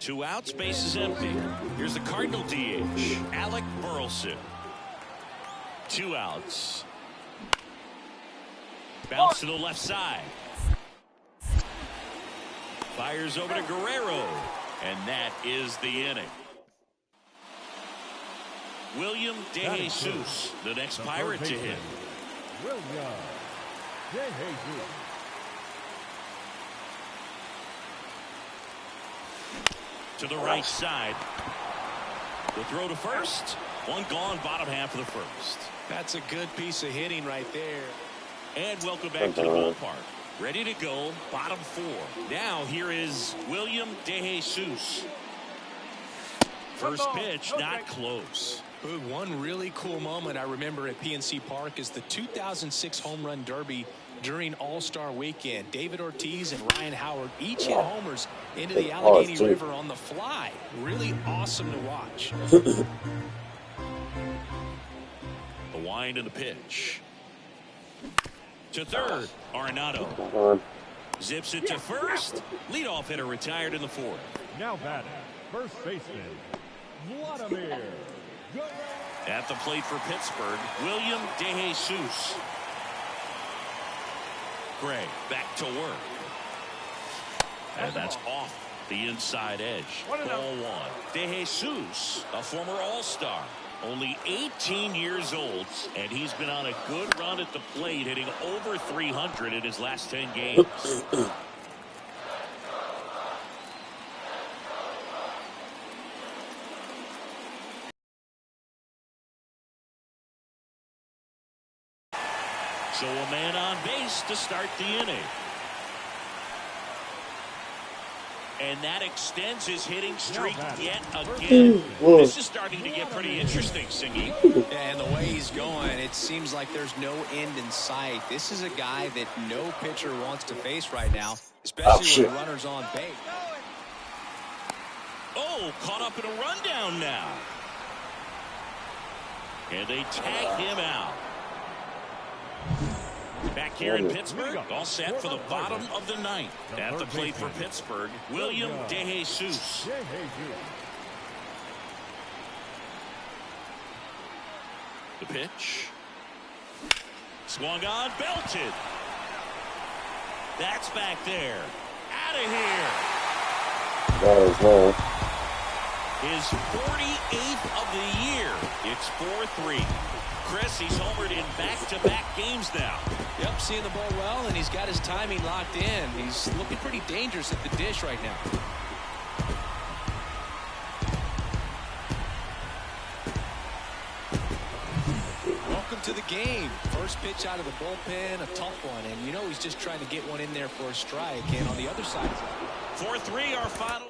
Two outs, base is empty. Here's the Cardinal DH, Alec Burleson. Two outs. Bounce to the left side. Fires over to Guerrero. And that is the inning. William DeJesus, the next Pirate to hit. William DeJesus. To the right side. The throw to first. One gone, bottom half of the first. That's a good piece of hitting right there. And welcome back to the ballpark. Ready to go, bottom four. Now here is William DeJesus. First pitch, not close. One really cool moment I remember at PNC Park is the 2006 Home Run Derby during All-Star Weekend. David Ortiz and Ryan Howard each hit homers into the Allegheny River on the fly. Really awesome to watch. The wind and the pitch. To third, Arenado. Zips it to first. Leadoff hitter retired in the fourth. Now batting, first baseman, Vladimir. At the plate for Pittsburgh, William DeJesus. Gray back to work. And that's off the inside edge. Ball one. DeJesus, a former All-Star. Only 18 years old, and he's been on a good run at the plate, hitting over 300 in his last 10 games. So a man on base to start the inning. And that extends his hitting streak yet again. This is starting to get pretty interesting, Singy. And the way he's going, it seems like there's no end in sight. This is a guy that no pitcher wants to face right now, especially when runners on base. Oh, caught up in a rundown now. And they tag him out. Back here in Pittsburgh, all set for the bottom of the ninth. At the plate for Pittsburgh, William DeJesus. The pitch. Swung on, belted. That's back there. Out of here. His 48th of the year. It's 4-3. Chris, he's homered in back-to-back games now. Yep, seeing the ball well, and he's got his timing locked in. He's looking pretty dangerous at the dish right now. Welcome to the game. First pitch out of the bullpen, a tough one, and you know he's just trying to get one in there for a strike. And on the other side, 4-3, our final.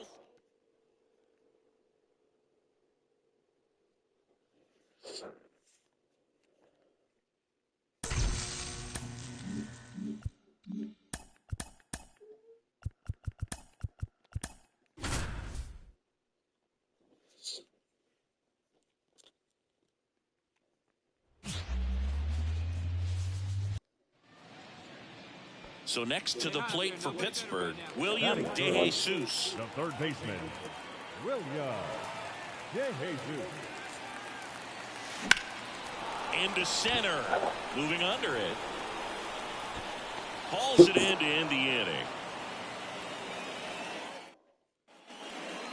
So next to the plate for Pittsburgh, William DeJesus. The third baseman, William DeJesus. Into center. Moving under it. Hauls it in to end the inning.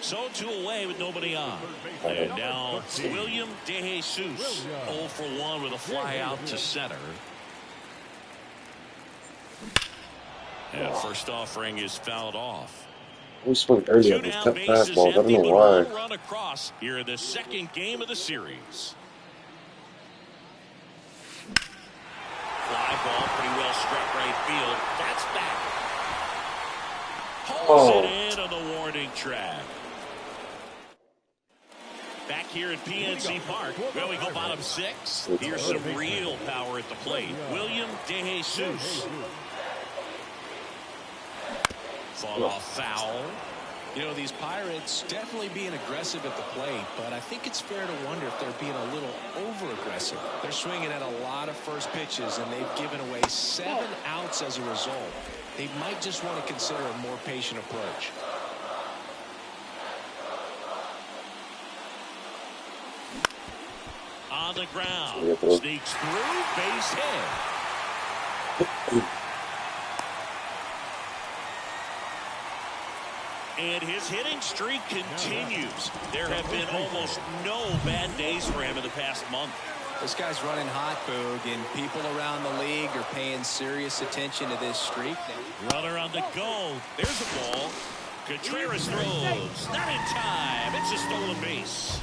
So 2 away with nobody on. And now William DeJesus. 0 for 1 with a fly out to center. And first offering is fouled off. We swung early on this tough fastball. I don't know why. Run across here in the second game of the series. Fly ball pretty well struck right field. That's back. Hauls it in on the warning track. Back here at PNC Park. Well, we go bottom 6. Here's some real power at the plate. William DeJesus. Fought off foul. You know, these Pirates definitely being aggressive at the plate, but I think it's fair to wonder if they're being a little over-aggressive. They're swinging at a lot of first pitches, and they've given away 7 outs as a result. They might just want to consider a more patient approach. On the ground. Sneaks through. Base hit. And his hitting streak continues. There have been almost no bad days for him in the past month. This guy's running hot, Boog, and people around the league are paying serious attention to this streak. Runner on the go. There's a ball. Contreras throws. Not in time. It's a stolen base.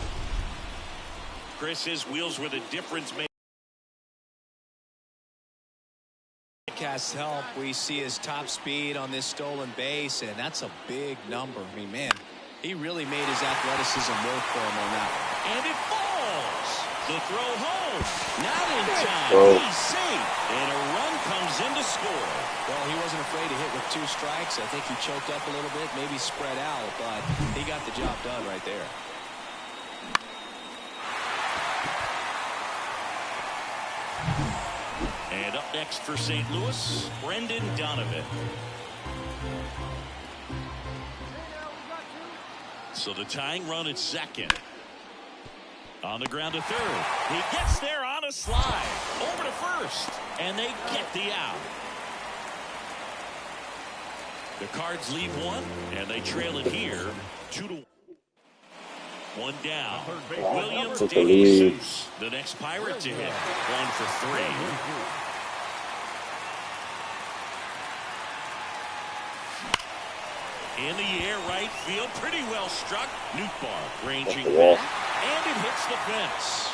Chris, his wheels were the difference maker. Cast help. We see his top speed on this stolen base, and that's a big number. I mean, man, he really made his athleticism work for him on that one. And it falls. The throw home. Not in time. He's safe. And a run comes in to score. Well, he wasn't afraid to hit with 2 strikes. I think he choked up a little bit, maybe spread out, but he got the job done right there. And up next for St. Louis, Brendan Donovan. So the tying run at second. On the ground to third. He gets there on a slide. Over to first. And they get the out. The Cards lead one, and they trail it here 2-1. One down. William DeJesus, the next Pirate to hit. 1 for 3. In the air, right field, pretty well struck. Nootbaar ranging back, and it hits the fence.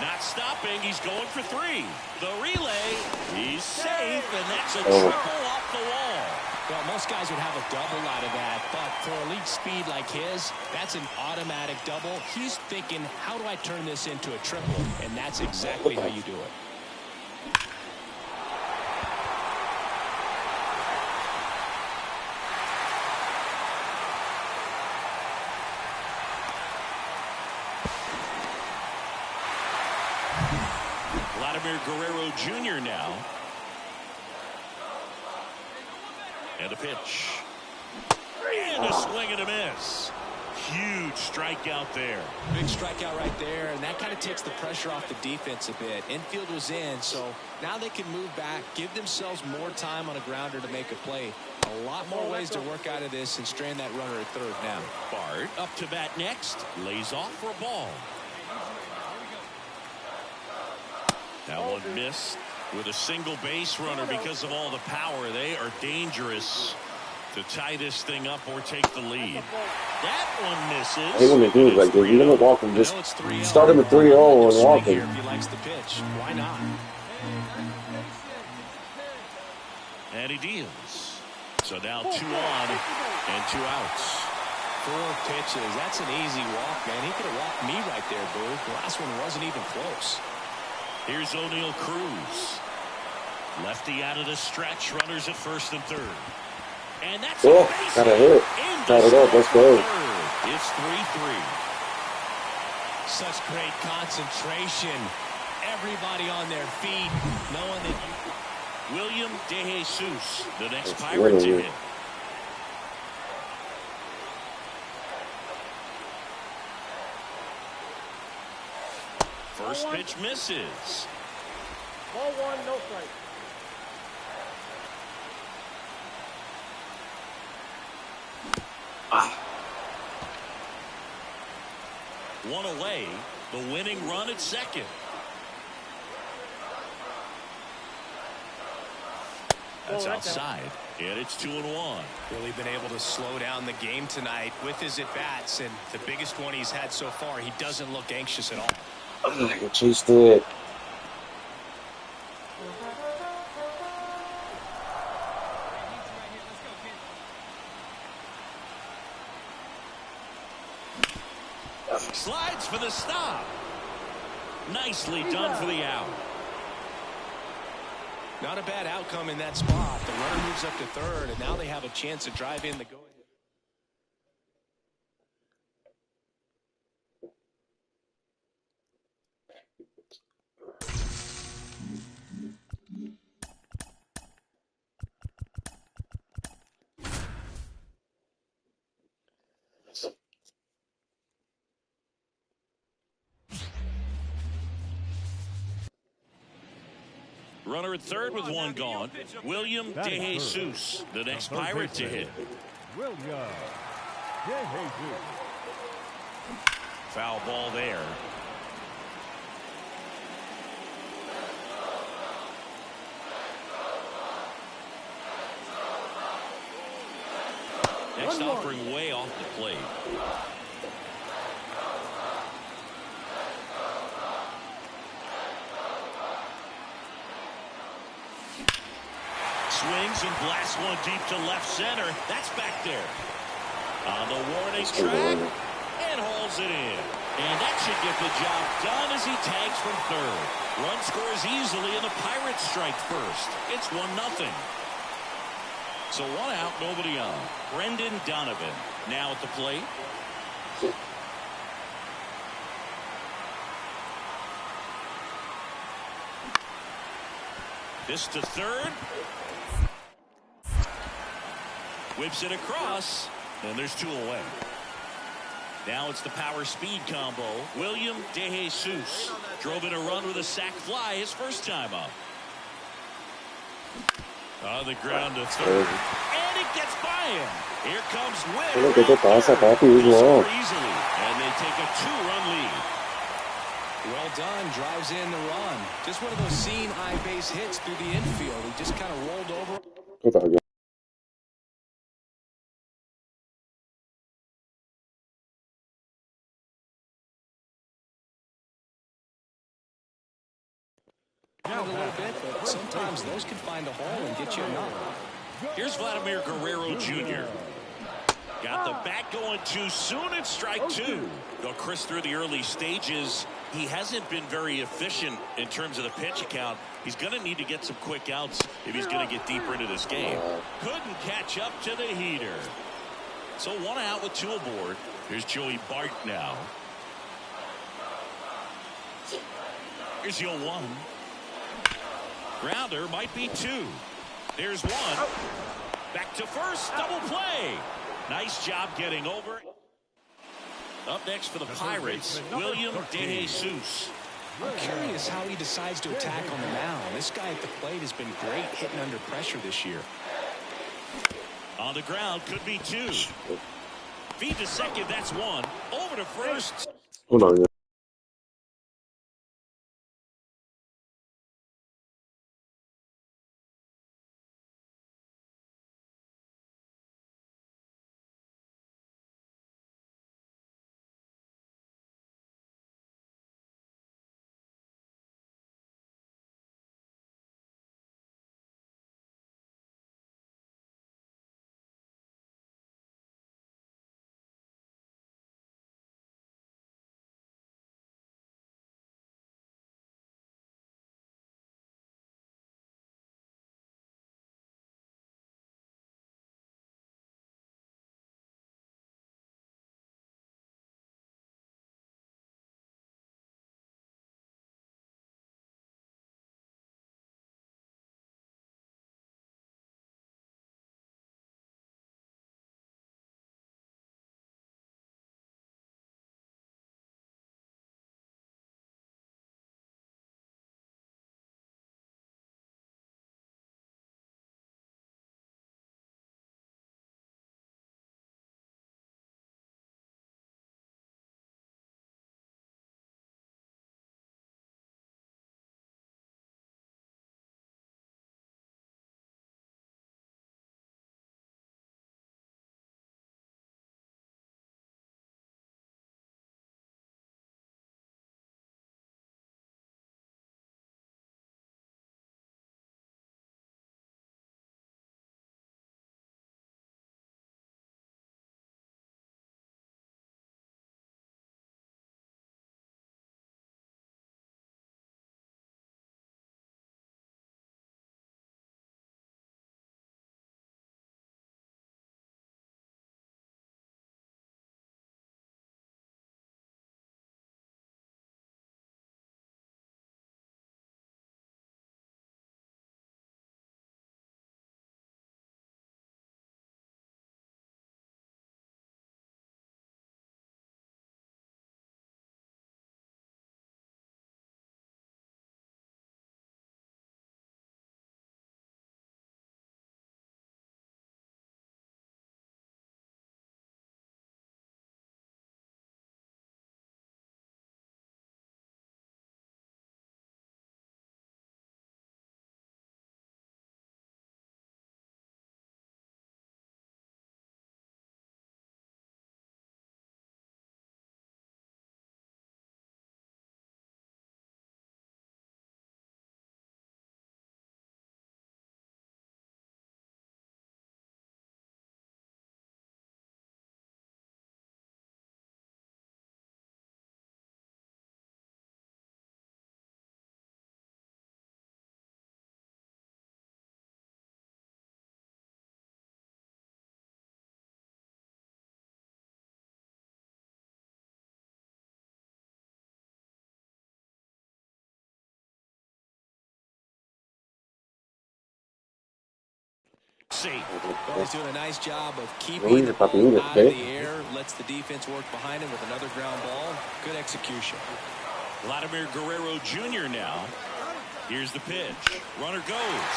Not stopping, he's going for 3. The relay, he's safe, and that's a triple off the wall. Well, most guys would have a double out of that, but for elite speed like his, that's an automatic double. He's thinking, how do I turn this into a triple? And that's exactly how you do it. Guerrero Jr. now. And a pitch. And a swing and a miss. Huge strikeout there. Big strikeout right there, and that kind of takes the pressure off the defense a bit. Infield was in, so now they can move back, give themselves more time on a grounder to make a play. A lot more ways to work out of this and strand that runner at third now. Bard up to bat next. Lays off for a ball. That one missed with a single base runner because of all the power. They are dangerous to tie this thing up or take the lead. That one misses. I hate when they do it like this. You're going to walk him. Just start him at 3-0 and walk him. If he likes the pitch, why not? And he deals. So now 2 on and 2 outs. 4 pitches. That's an easy walk, man. He could have walked me right there, Boo. The last one wasn't even close. Here's O'Neal Cruz. Lefty out of the stretch. Runners at first and third. And that's got a hit. Got it up. Let's go. It's 3-3. Such great concentration. Everybody on their feet, knowing that William DeJesus, the next Pirate to hit. First pitch misses. Ball 1, no strike. One away, the winning run at second. That's outside, and it's 2-1. Really been able to slow down the game tonight with his at-bats, and the biggest one he's had so far, he doesn't look anxious at all. I can chase it. Slides for the stop. Nicely done for the out. Not a bad outcome in that spot. The runner moves up to third, and now they have a chance to drive in the go. Runner at third with one gone. William DeJesus, the next Pirate to hit. William DeJesus. Foul ball there. Next offering way off the plate. Swings and blasts one deep to left center. That's back there. On the warning track and hauls it in. And that should get the job done as he tags from third. Run scores easily and the Pirates strike first. It's 1-0. So one out, nobody on. Brendan Donovan now at the plate. This to third. Whips it across, and there's two away. Now it's the power speed combo. William DeJesus drove in a run with a sac fly his first time up. On the ground to third. And it gets by him. Here comes Whip. ¿Qué te pasa, papi? No. Easily, and they take a 2-run lead. Well done. Drives in the run. Just one of those seeing eye base hits through the infield. He just kind of rolled over. ¿Qué tal? A little bit, but sometimes those can find a hole and get you a knock. Here's Vladimir Guerrero Jr. Got the bat going too soon. It's strike two. Though Chris, through the early stages, he hasn't been very efficient in terms of the pitch count. He's going to need to get some quick outs if he's going to get deeper into this game. Couldn't catch up to the heater. So one out with two aboard. Here's Joey Bart now. Here's the 0-1. Grounder might be two. There's one. Back to first. Double play. Nice job getting over. Up next for the Pirates, William DeJesus. I'm curious how he decides to attack on the mound. This guy at the plate has been great hitting under pressure this year. On the ground, could be two. Feed to second, that's one. Over to first. Hold on. Safe. Well, he's doing a nice job of keeping the ball out of the air. Lets the defense work behind him with another ground ball. Good execution. Vladimir Guerrero Jr. now. Here's the pitch. Runner goes.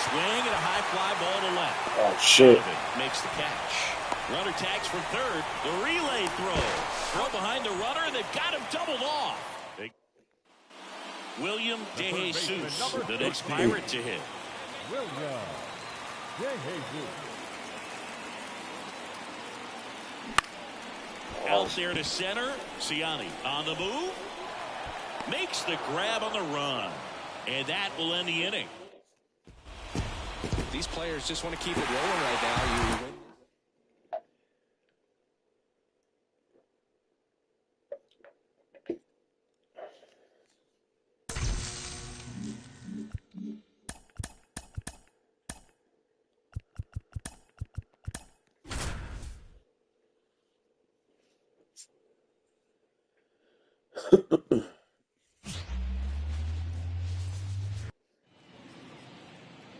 Swing and a high fly ball to left. Oh, shit. Makes the catch. Runner tags from third. The relay throw. Throw behind the runner, and they've got him doubled off. William DeJesus, the next Pirate to hit. William DeJesus. Out there to center. Ciani on the move. Makes the grab on the run. And that will end the inning. These players just want to keep it rolling right now. You win.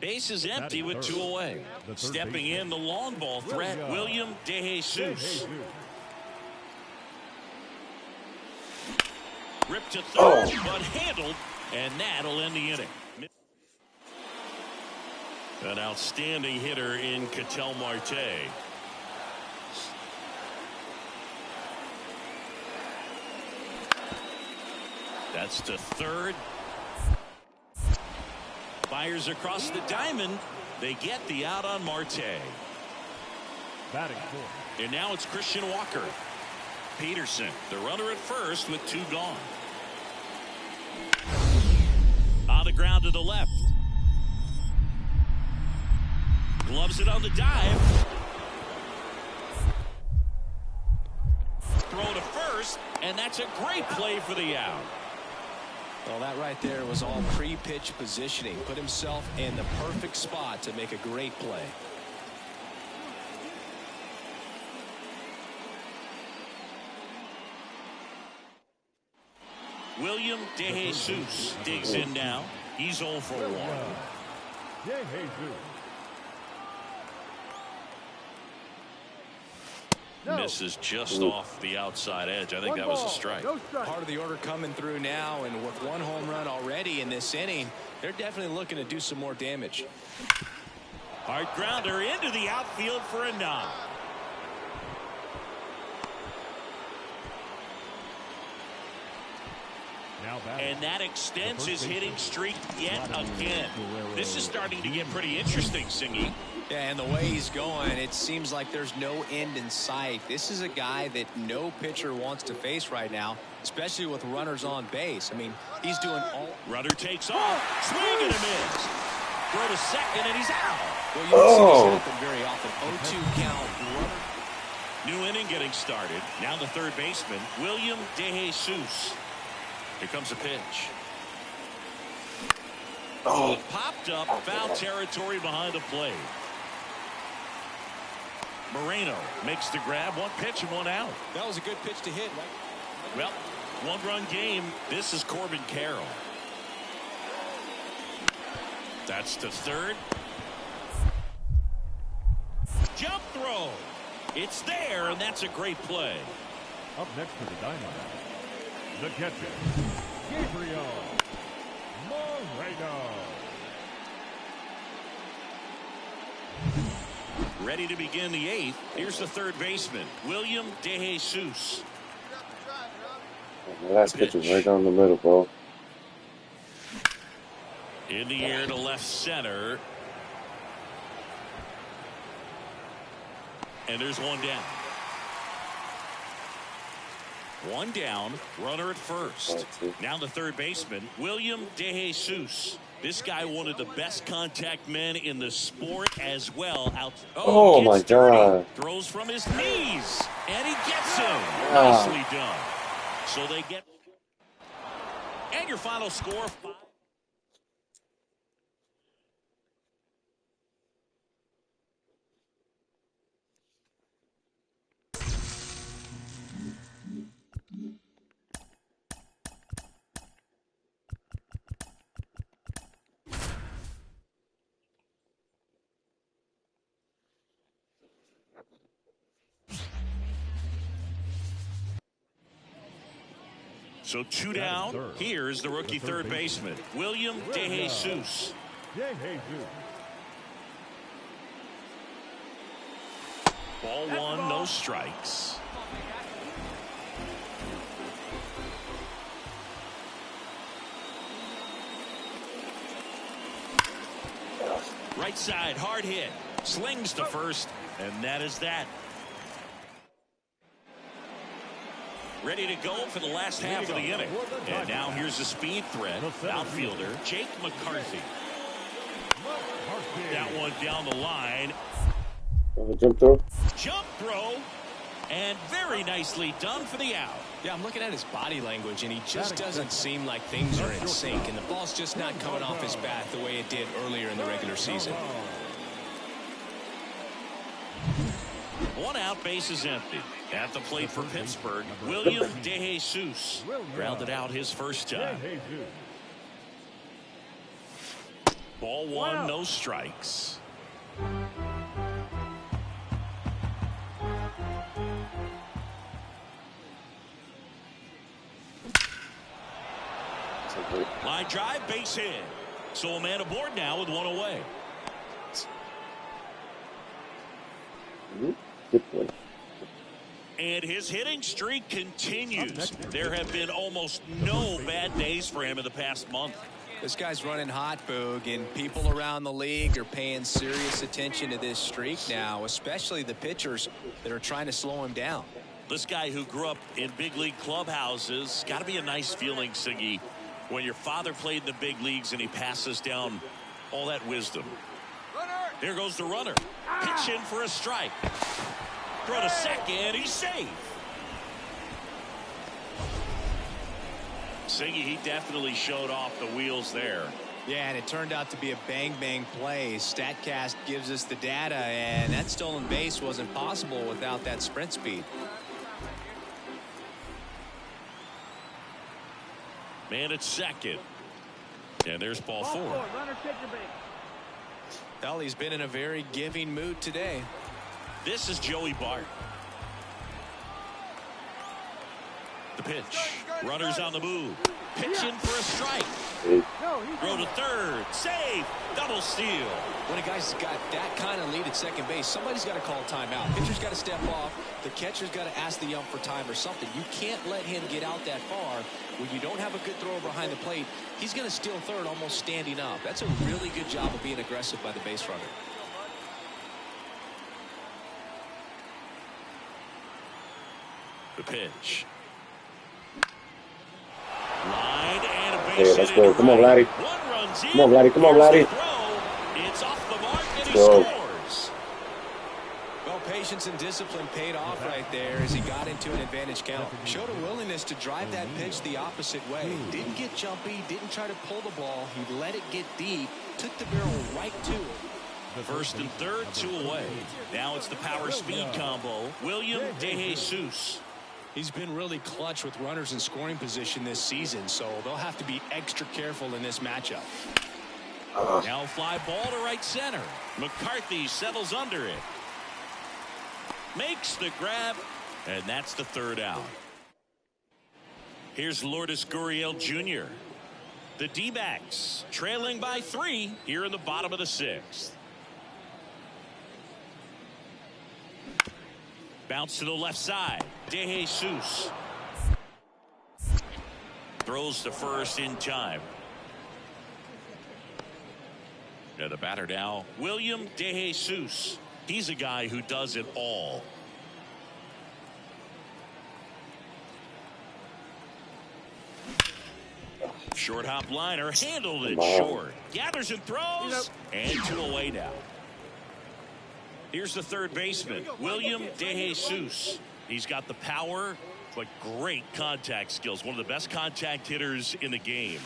Base is empty with 2 away. Stepping in the long ball threat, William DeJesus. Ripped to third, but handled, and that'll end the inning. An outstanding hitter in Ketel Marte. That's to third. Fires across the diamond. They get the out on Marte. Batting fourth. And now it's Christian Walker. Peterson, the runner at first with 2 gone. On the ground to the left. Gloves it on the dive. Throw to first, and that's a great play for the out. Well, that right there was all pre-pitch positioning. Put himself in the perfect spot to make a great play. William DeJesus digs in now. He's 0 for 1. DeJesus. Misses just off the outside edge. I think that was a strike. Part of the order coming through now, and with 1 home run already in this inning, they're definitely looking to do some more damage. Hard grounder into the outfield for a knock. And that extends his hitting streak yet again. This is starting to get pretty interesting, Singy. Yeah, and the way he's going, it seems like there's no end in sight. This is a guy that no pitcher wants to face right now, especially with runners on base. I mean, he's doing all. Runner takes off. Swing and a miss. Throw to second, and he's out. Well, you don't see this happen very often. 0-2 count. New inning getting started. Now the third baseman, William DeJesus. Here comes a pitch. He popped up, foul territory behind the plate. Moreno makes the grab. 1 pitch and 1 out. That was a good pitch to hit, right? Well, 1-run game. This is Corbin Carroll. That's to third. Jump throw. It's there, and that's a great play. Up next to the diamond, the catcher, Gabriel Moreno. Ready to begin the 8th. Here's the third baseman, William DeJesus. The last pitch is right down the middle, bro. In the air to left center. And there's 1 down. 1 down, runner at first. Now the third baseman, William DeJesus. This guy one of the best contact men in the sport as well. Oh my God. Throws from his knees, and he gets him. Nicely done. So they get. And your final score, 5. So 2 down. Here's the rookie third baseman, William DeJesus. Ball 1, no strikes. Right side, hard hit. Slings to first, and that is that. Ready to go for the last half of the inning. And now here's the speed threat, outfielder Jake McCarthy. That one down the line. Jump throw. Jump throw. And very nicely done for the out. Yeah, I'm looking at his body language, and he just doesn't seem like things are in sync, and the ball's just not coming off his bat the way it did earlier in the regular season. 1 out, base is empty. At the plate for Pittsburgh, William DeJesus grounded out his first time. Ball 1, no strikes. Line drive, base hit. So a man aboard now with 1 away. Good play. And his hitting streak continues. There have been almost no bad days for him in the past month. This guy's running hot, Boog, and people around the league are paying serious attention to this streak now, especially the pitchers that are trying to slow him down. This guy who grew up in big league clubhouses, got to be a nice feeling, Siggy, when your father played in the big leagues and he passes down all that wisdom. There goes the runner. Pitch in for a strike. Throw to second. He's safe. Siggy, he definitely showed off the wheels there. Yeah, and it turned out to be a bang-bang play. StatCast gives us the data, and that stolen base wasn't possible without that sprint speed. Man at second. And there's ball 4. Runner, take your base. Well, he's been in a very giving mood today. This is Joey Bart. The pitch. Runners on the move. Pitch in for a strike. Throw to third. Save. Double steal. When a guy's got that kind of lead at second base, somebody's got to call timeout. Pitcher's got to step off. The catcher's got to ask the ump for time or something. You can't let him get out that far. When you don't have a good thrower behind the plate, he's going to steal third almost standing up. That's a really good job of being aggressive by the base runner. The pitch. Line and a base Hey, let's go. Come on, right. Vladdy. One runs in. Come on, Vladdy. Come on, Vladdy. It's off the mark and he Go. scores. Well, patience and discipline paid off right there as he got into an advantage count. Showed a willingness to drive that pitch the opposite way. Didn't get jumpy, didn't try to pull the ball. He let it get deep, took the barrel right to it. First and third, 2 away. Now it's the power speed combo. William DeJesus. He's been really clutch with runners in scoring position this season, so they'll have to be extra careful in this matchup. Now fly ball to right center. McCarthy settles under it. Makes the grab, and that's the 3rd out. Here's Lourdes Gurriel Jr. The D-backs trailing by 3 here in the bottom of the 6th. Bounce to the left side. DeJesus throws to first in time. And the batter now, William DeJesus. He's a guy who does it all. Short hop liner, handled it short. Gathers and throws, and 2 away now. Here's the third baseman, William DeJesus. He's got the power, but great contact skills. One of the best contact hitters in the game.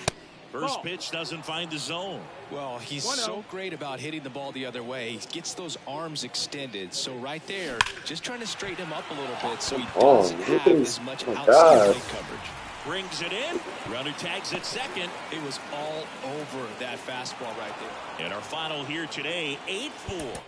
First pitch doesn't find the zone. Well, he's so great about hitting the ball the other way. He gets those arms extended. So right there, just trying to straighten him up a little bit so he doesn't have as much outside plate coverage. Brings it in. Runner tags at second. It was all over that fastball right there. And our final here today, 8-4.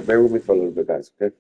Bear with me for a little bit, guys, okay?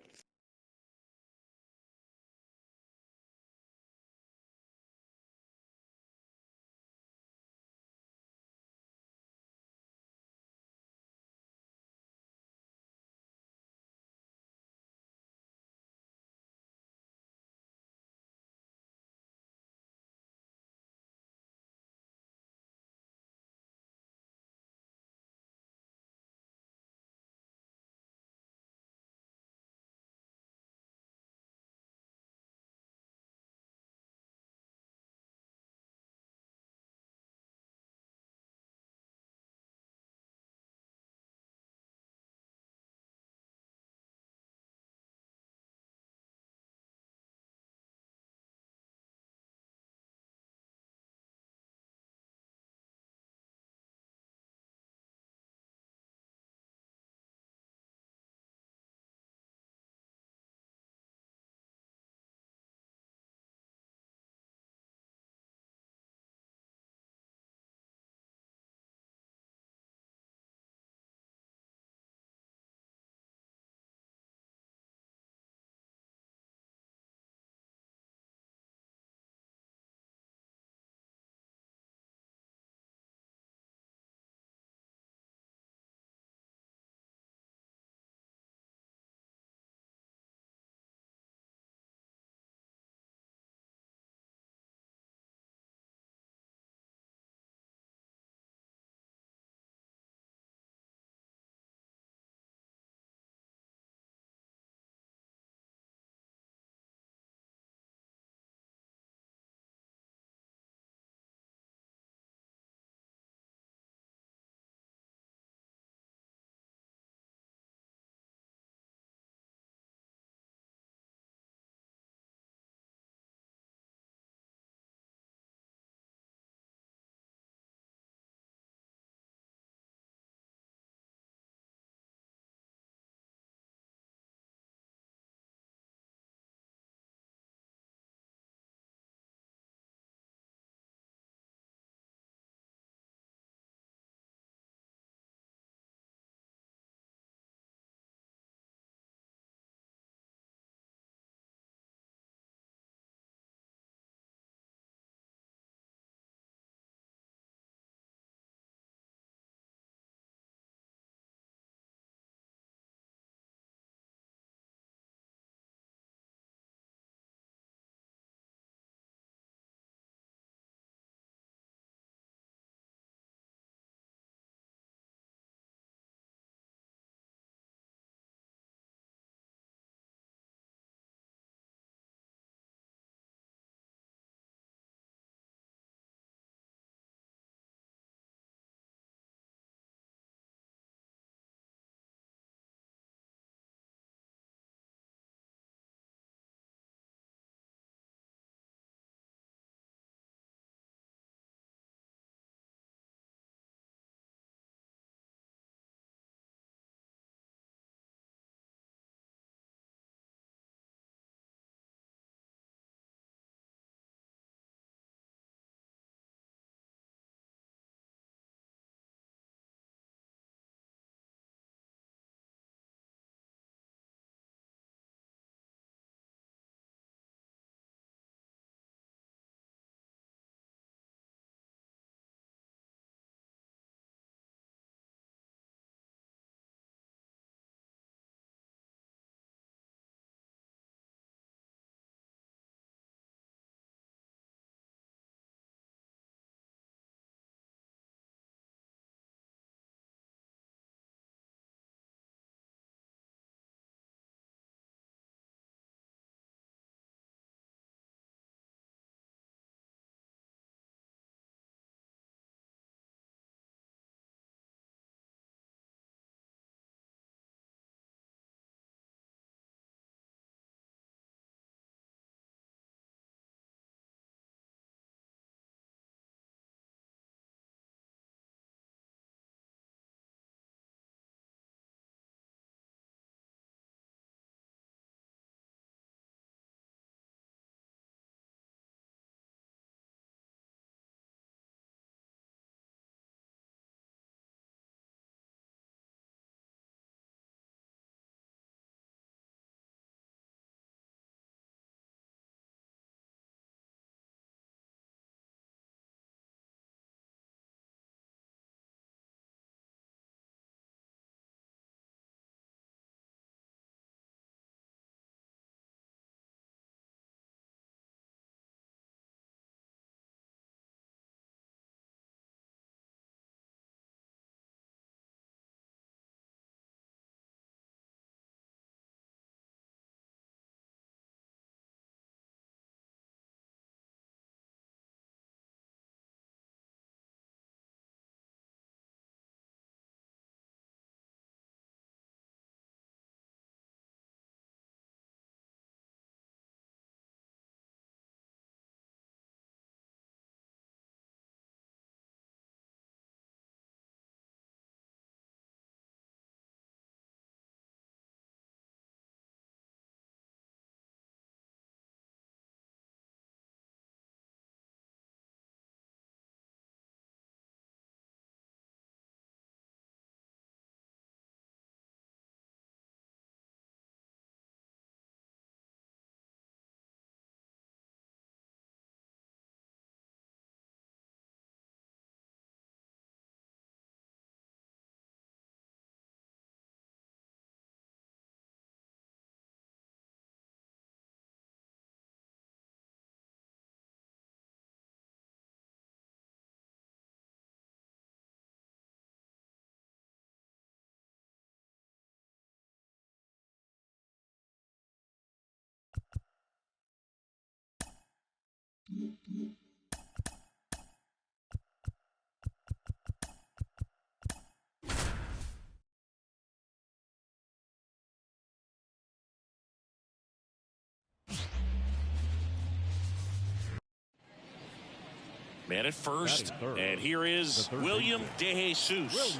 Man at first, and here is William De Jesus.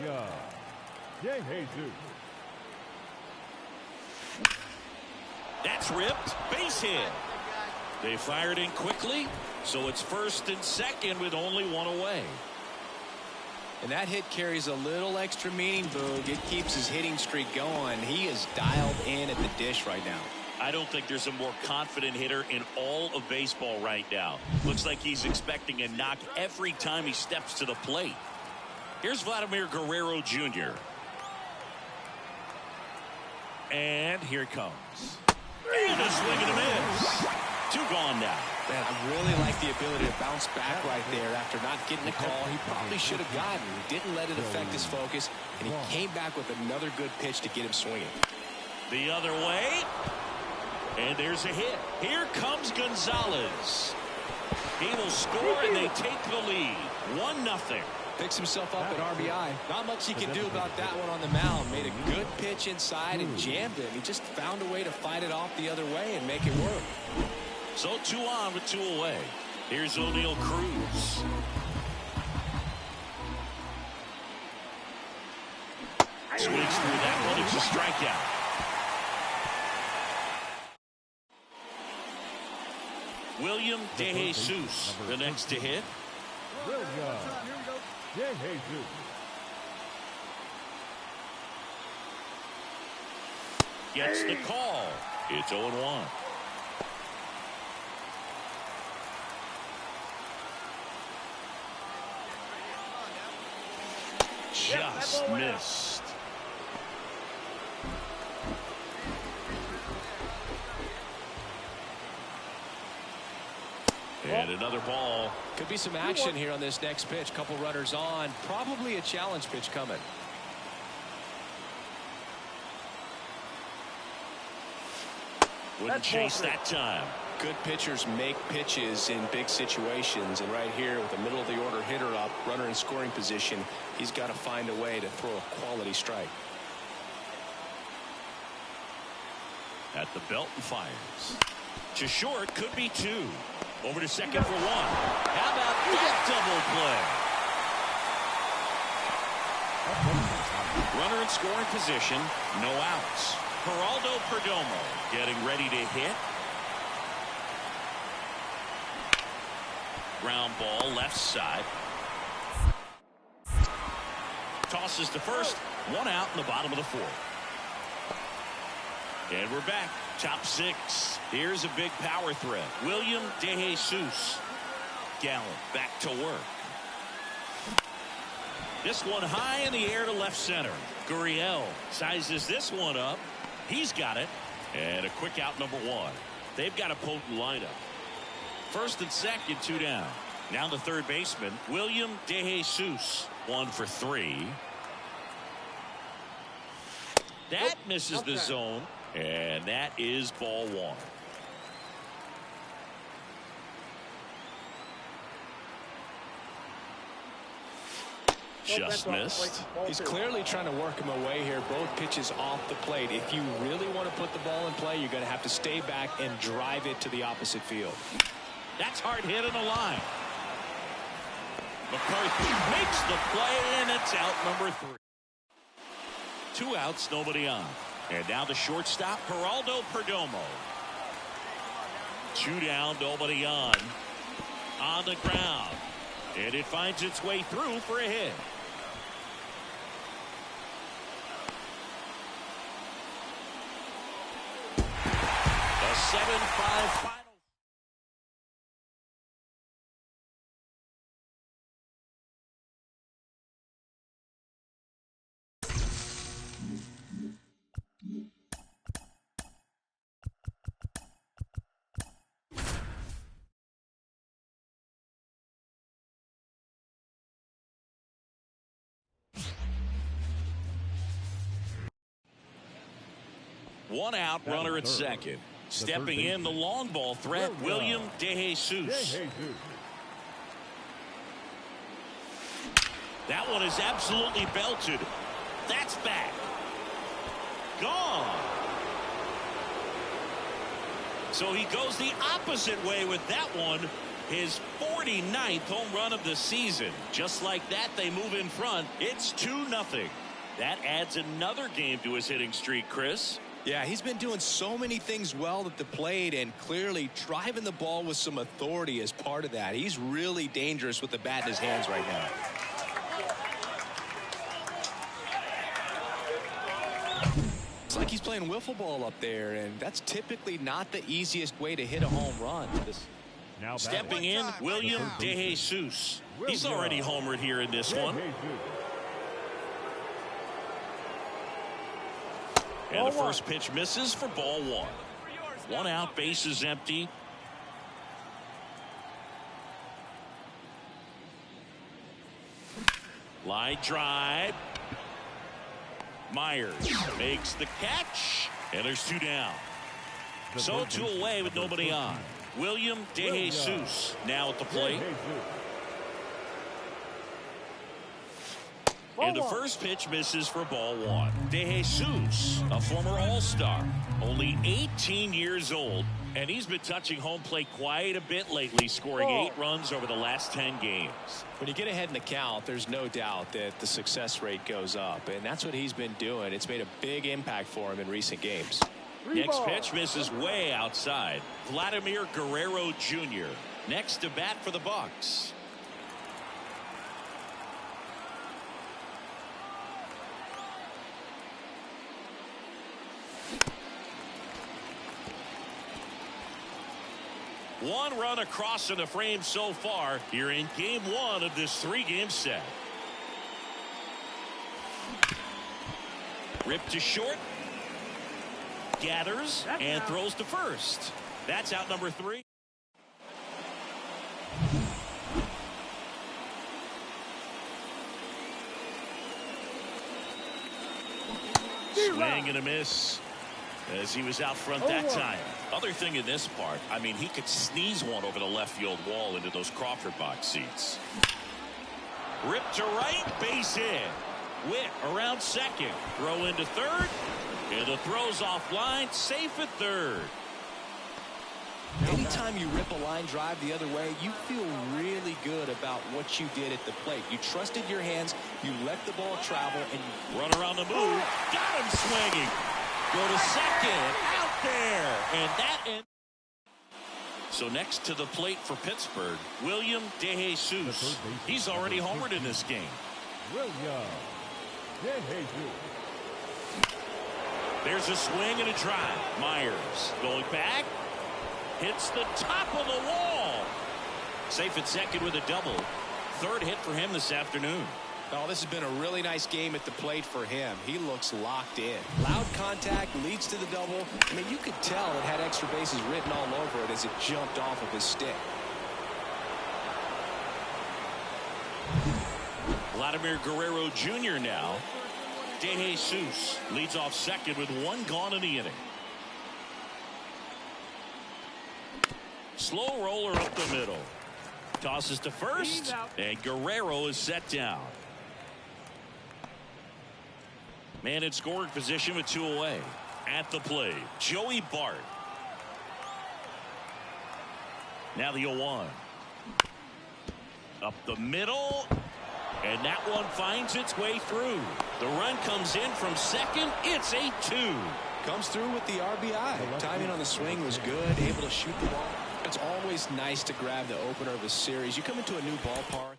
That's ripped. Base hit. They fired in quickly, so it's first and second with only one away. And that hit carries a little extra meaning, Boog. It keeps his hitting streak going. He is dialed in at the dish right now. I don't think there's a more confident hitter in all of baseball right now. Looks like he's expecting a knock every time he steps to the plate. Here's Vladimir Guerrero Jr. And here it comes. And a swing and a miss. 2 gone now. Man, I really like the ability to bounce back right there after not getting the call he probably should have gotten. He didn't let it affect his focus, and he came back with another good pitch to get him swinging. The other way. And there's a hit. Here comes Gonzalez. He will score, and they take the lead. 1-0. Picks himself up at RBI. Not much he can do about that one on the mound. Made a good pitch inside and jammed it. He just found a way to fight it off the other way and make it work. So 2 on with 2 away. Here's O'Neal Cruz. Swings through that one. It's a strikeout. William De Jesus, the next to hit. Gets the call. It's 0-1. Just missed. And another ball. Could be some action here on this next pitch. Couple runners on. Probably a challenge pitch coming. Wouldn't chase that time. Good pitchers make pitches in big situations. And right here with the middle of the order hitter up, runner in scoring position, he's got to find a way to throw a quality strike. At the belt and fires. To short, could be 2. Over to second for 1. How about that double play? Runner in scoring position, no outs. Geraldo Perdomo getting ready to hit. Ground ball left side. Tosses to first. 1 out in the bottom of the 4th. And we're back. Top 6. Here's a big power threat. William De Jesus. Gallen back to work. This one high in the air to left center. Gurriel sizes this one up. He's got it. And a quick out, number 1. They've got a potent lineup. First and second, 2 down. Now the third baseman, William De Jesus. 1 for 3. That misses the zone. And that is ball 1. Just missed. He's clearly trying to work him away here. Both pitches off the plate. If you really want to put the ball in play, you're going to have to stay back and drive it to the opposite field. That's hard hit in the line. McCarthy makes the play, and it's out, number 3. 2 outs, nobody on. And now the shortstop, Geraldo Perdomo. 2 down, nobody on. On the ground. And it finds its way through for a hit. A 7-5 final. One out, runner at second. Stepping in, the long ball threat, William De Jesus. That one is absolutely belted. That's back. Gone. So he goes the opposite way with that one. His 49th home run of the season. Just like that, they move in front. It's 2-0. That adds another game to his hitting streak, Chris. Yeah, he's been doing so many things well at the plate and clearly driving the ball with some authority as part of that. He's really dangerous with the bat in his hands right now. It's like he's playing wiffle ball up there, and that's typically not the easiest way to hit a home run. Now stepping in, William De Jesus. He's already homered here in this one. And the first pitch misses for ball one. One out, bases empty. Line drive. Myers makes the catch, and there's two down. So two away with nobody on. William De Jesus now at the plate. And the first pitch misses for ball one. De Jesus, a former All-Star, only 18 years old, and he's been touching home plate quite a bit lately, scoring 8 runs over the last 10 games. When you get ahead in the count, there's no doubt that the success rate goes up, and that's what he's been doing. It's made a big impact for him in recent games. Next pitch misses way outside. Vladimir Guerrero Jr. next to bat for the Bucks. One run across in the frame so far here in game 1 of this 3-game set. Ripped to short. Gathers and throws to first. That's out number 3. Swing and a miss as he was out front that time. Other thing in this part, I mean, he could sneeze one over the left field wall into those Crawford box seats. Ripped to right, base hit. Witt around second. Throw into third. And the throw's offline, safe at third. Anytime you rip a line drive the other way, you feel really good about what you did at the plate. You trusted your hands, you let the ball travel, and you run around the move. Got him swinging. Go to second. Out there. And that ends. So next to the plate for Pittsburgh, William De Jesus. He's already homered in this game. William De Jesus. There's a swing and a drive. Myers going back. Hits the top of the wall. Safe at second with a double. Third hit for him this afternoon. Oh, this has been a really nice game at the plate for him. He looks locked in. Loud contact leads to the double. I mean, you could tell it had extra bases written all over it as it jumped off of his stick. Vladimir Guerrero Jr. now. De Jesus leads off second with 1 gone in the inning. Slow roller up the middle. Tosses to first, and Guerrero is set down. Man in scoring position with 2 away. At the plate, Joey Bart. Now the 0-1. Up the middle. And that one finds its way through. The run comes in from second. It's 8-2. Comes through with the RBI. Timing on the swing was good. Able to shoot the ball. It's always nice to grab the opener of a series. You come into a new ballpark.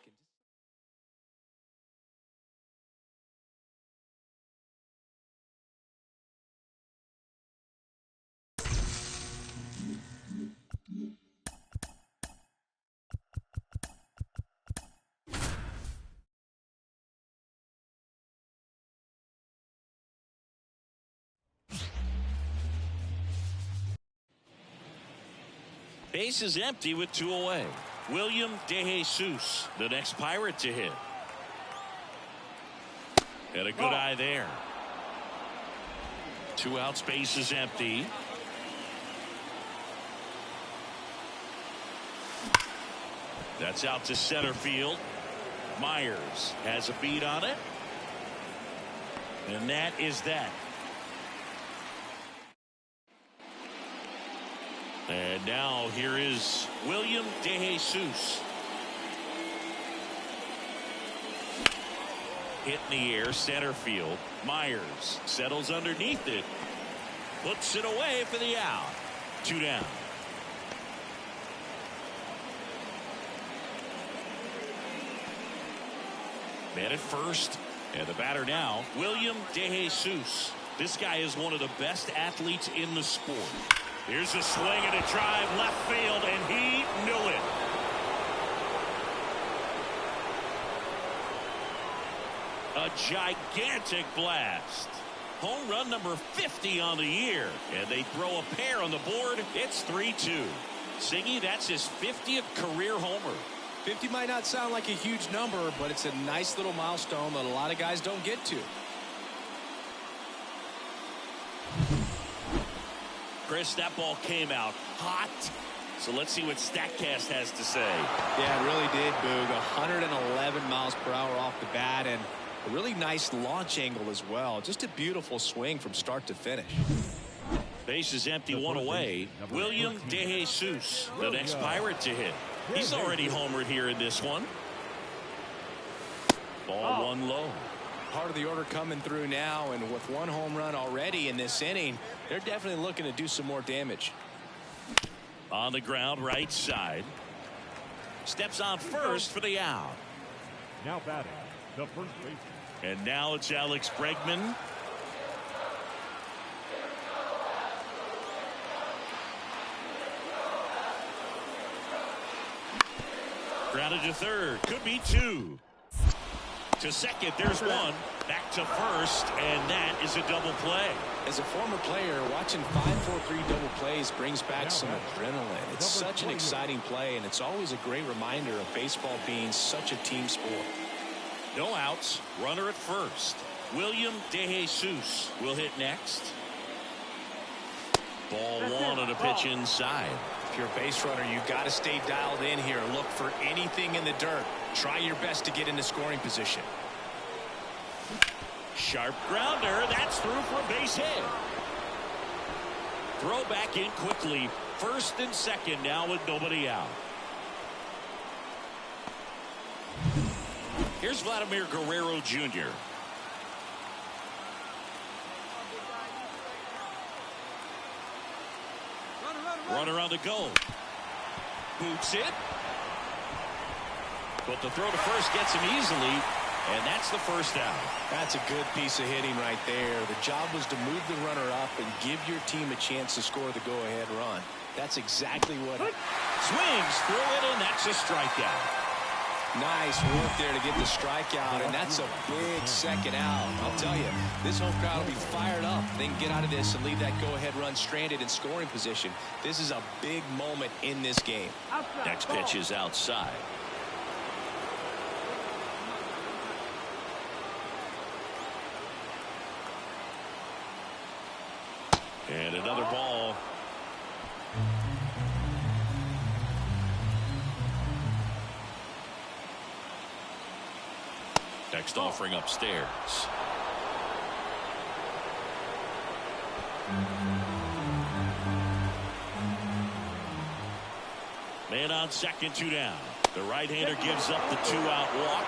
Base is empty with 2 away. William De Jesus, the next Pirate to hit. And a good eye there. 2 outs, base is empty. That's out to center field. Myers has a beat on it. And that is that. And now here is William DeJesus. Hit in the air, center field. Myers settles underneath it. Puts it away for the out. 2 down. Man at first. And the batter now, William DeJesus. This guy is one of the best athletes in the sport. Here's a swing and a drive left field, and he knew it. A gigantic blast. Home run number 50 on the year. And they throw a pair on the board. It's 3-2. Siggy, that's his 50th career homer. 50 might not sound like a huge number, but it's a nice little milestone that a lot of guys don't get to. Chris, that ball came out hot. So let's see what StatCast has to say. Yeah, it really did, Boog. 111 miles per hour off the bat, and a really nice launch angle as well. Just a beautiful swing from start to finish. Base is empty, one away. William DeJesus, the next Pirate to hit. He's already homered here in this one. Ball one low. Part of the order coming through now, and with one home run already in this inning, they're definitely looking to do some more damage. On the ground, right side. Steps on first for the out. Now batting, the first baseman. And now it's Alex Bregman. Grounded to third. Could be 2. To second, there's 1. Back to first, and that is a double play. As a former player, watching 5-4-3 double plays brings back some adrenaline. It's such an exciting play, and it's always a great reminder of baseball being such a team sport. No outs. Runner at first. William DeJesus will hit next. Ball 1 on a pitch inside. If you're a base runner, you've got to stay dialed in here. Look for anything in the dirt. Try your best to get into scoring position. Sharp grounder. That's through for a base hit. Throw back in quickly. First and second now with nobody out. Here's Vladimir Guerrero Jr. Runner on the go. Boots it. But the throw to first gets him easily, and that's the first out. That's a good piece of hitting right there. The job was to move the runner up and give your team a chance to score the go-ahead run. That's exactly what... Swings through it, and that's a strikeout. Nice work there to get the strikeout, and that's a big second out. I'll tell you, this home crowd will be fired up. They can get out of this and leave that go-ahead run stranded in scoring position. This is a big moment in this game. Next pitch is outside. And another ball. Next offering upstairs. Man on second, 2 down. The right-hander gives up the 2-out walk.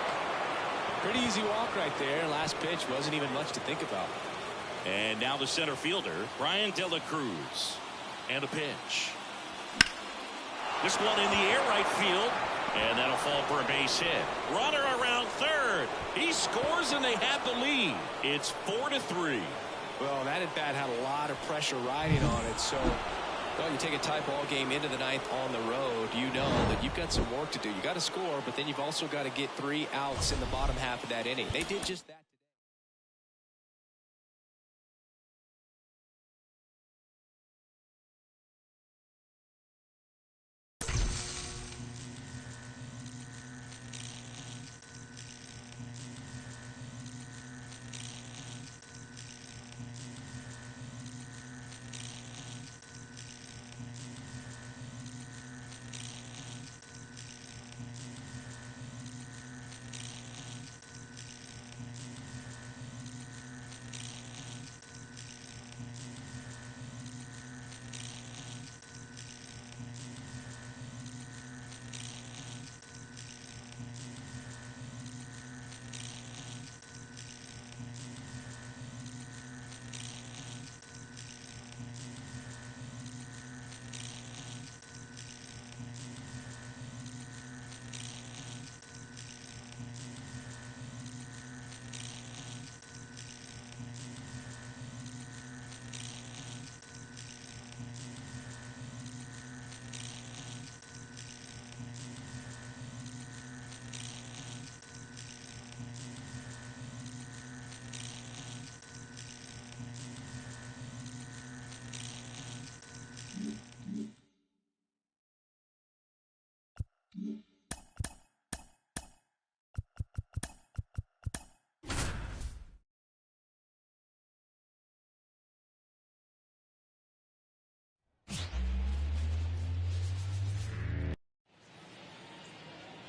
Pretty easy walk right there. Last pitch wasn't even much to think about. And now the center fielder, Brian De La Cruz. And a pitch. This one in the air, right field. And that'll fall for a base hit. Runner around third. He scores, and they have the lead. It's 4-3. Well, that at bat had a lot of pressure riding on it. So, well, you take a tie ball game into the ninth on the road, you know that you've got some work to do. You got to score, but then you've also got to get 3 outs in the bottom half of that inning. They did just that.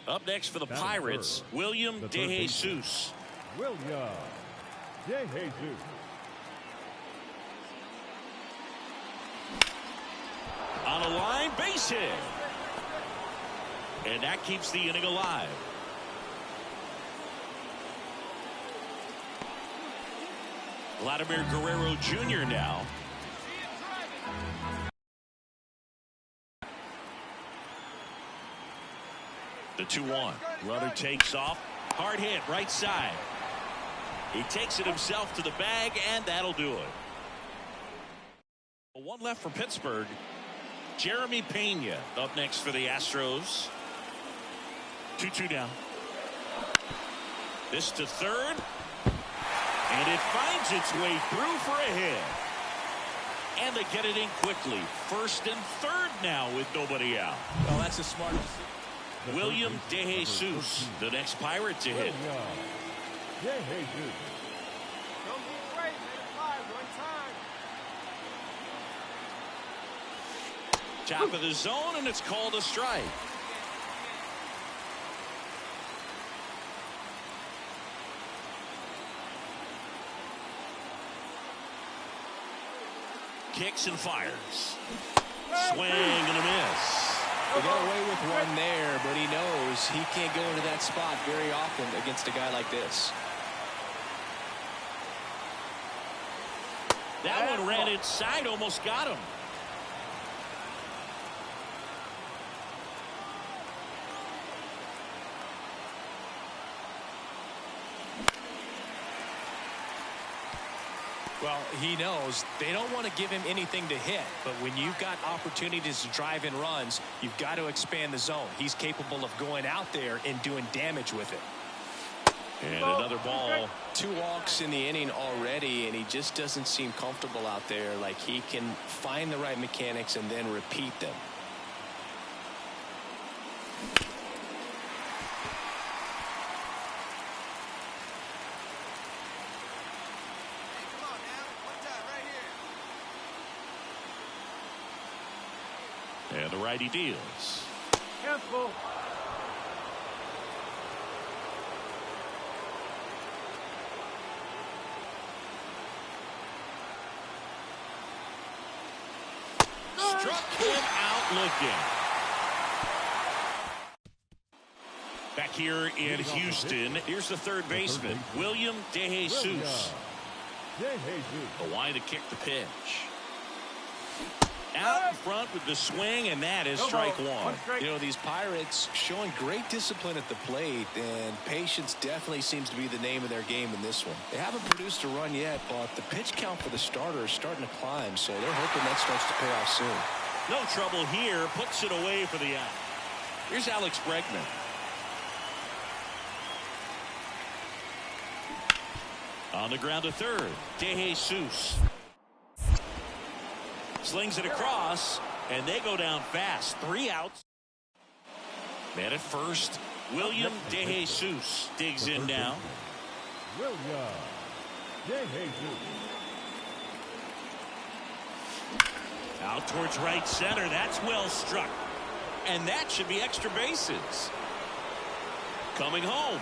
Up next for the Pirates, William DeJesus. William DeJesus. On a line, base hit. And that keeps the inning alive. Vladimir Guerrero Jr. now. The 2-1. Runner takes off. Hard hit, right side. He takes it himself to the bag, and that'll do it. One left for Pittsburgh. Jeremy Pena up next for the Astros. 2-2 down. This to third. And it finds its way through for a hit. And they get it in quickly. First and third now with nobody out. Well, that's a smart decision. William DeJesus, the next Pirate to hit. DeJesus. Don't be afraid, man. 5, 1 time. Top of the zone, and it's called a strike. Kicks and fires. Swing and a miss. He got away with one there, but he knows he can't go into that spot very often against a guy like this. That one ran inside, almost got him. Well, he knows they don't want to give him anything to hit, but when you've got opportunities to drive in runs, you've got to expand the zone. He's capable of going out there and doing damage with it. And another ball. 2 walks in the inning already, and he just doesn't seem comfortable out there. Like he can find the right mechanics and then repeat them. And the righty deals. Careful. Struck him out looking. Back here in Houston, here's the third baseman, William DeJesus. The line to kick the pitch. Out in front with the swing, and that is strike one. You know, these Pirates showing great discipline at the plate, and patience definitely seems to be the name of their game in this one. They haven't produced a run yet, but the pitch count for the starter is starting to climb, so they're hoping that starts to pay off soon. No trouble here, puts it away for the out. Here's Alex Bregman. On the ground to third, DeJesus. Slings it across, and they go down fast. 3 outs. Man at first, William DeJesus digs in now. William DeJesus. Out towards right center. That's well struck. And that should be extra bases. Coming home.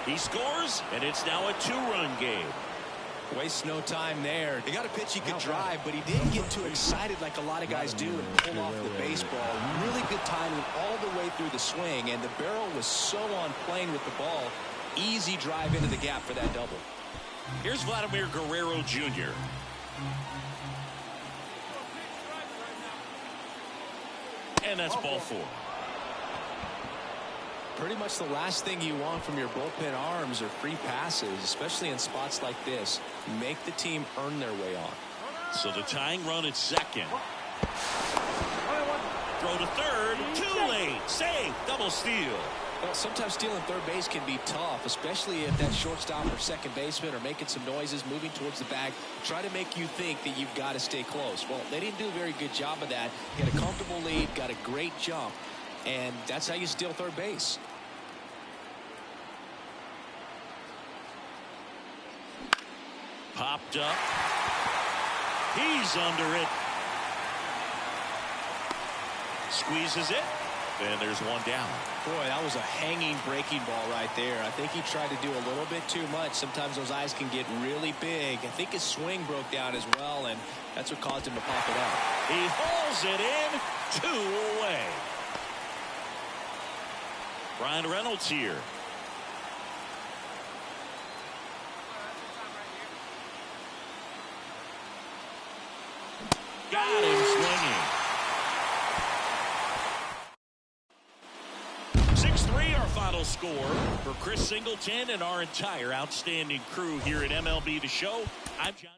He scores, and it's now a 2-run game. Wastes no time there. He got a pitch he could drive, but he didn't get too excited like a lot of guys do and pull off the baseball. Really good timing all the way through the swing, and the barrel was so on plane with the ball. Easy drive into the gap for that double. Here's Vladimir Guerrero Jr. And that's ball 4. Pretty much the last thing you want from your bullpen arms are free passes, especially in spots like this. Make the team earn their way on. So the tying run at second. Throw to third. Too late. Save. Double steal. Well, sometimes stealing third base can be tough, especially if that shortstop or second baseman are making some noises, moving towards the bag, try to make you think that you've got to stay close. Well, they didn't do a very good job of that. Get a comfortable lead, got a great jump, and that's how you steal third base. Popped up. He's under it. Squeezes it. And there's one down. Boy, that was a hanging breaking ball right there. I think he tried to do a little bit too much. Sometimes those eyes can get really big. I think his swing broke down as well, and that's what caused him to pop it up. He hauls it in, 2 away. Ryan Reynolds here. Got him swinging. 6-3 our final score for Chris Singleton and our entire outstanding crew here at MLB The Show. I'm John.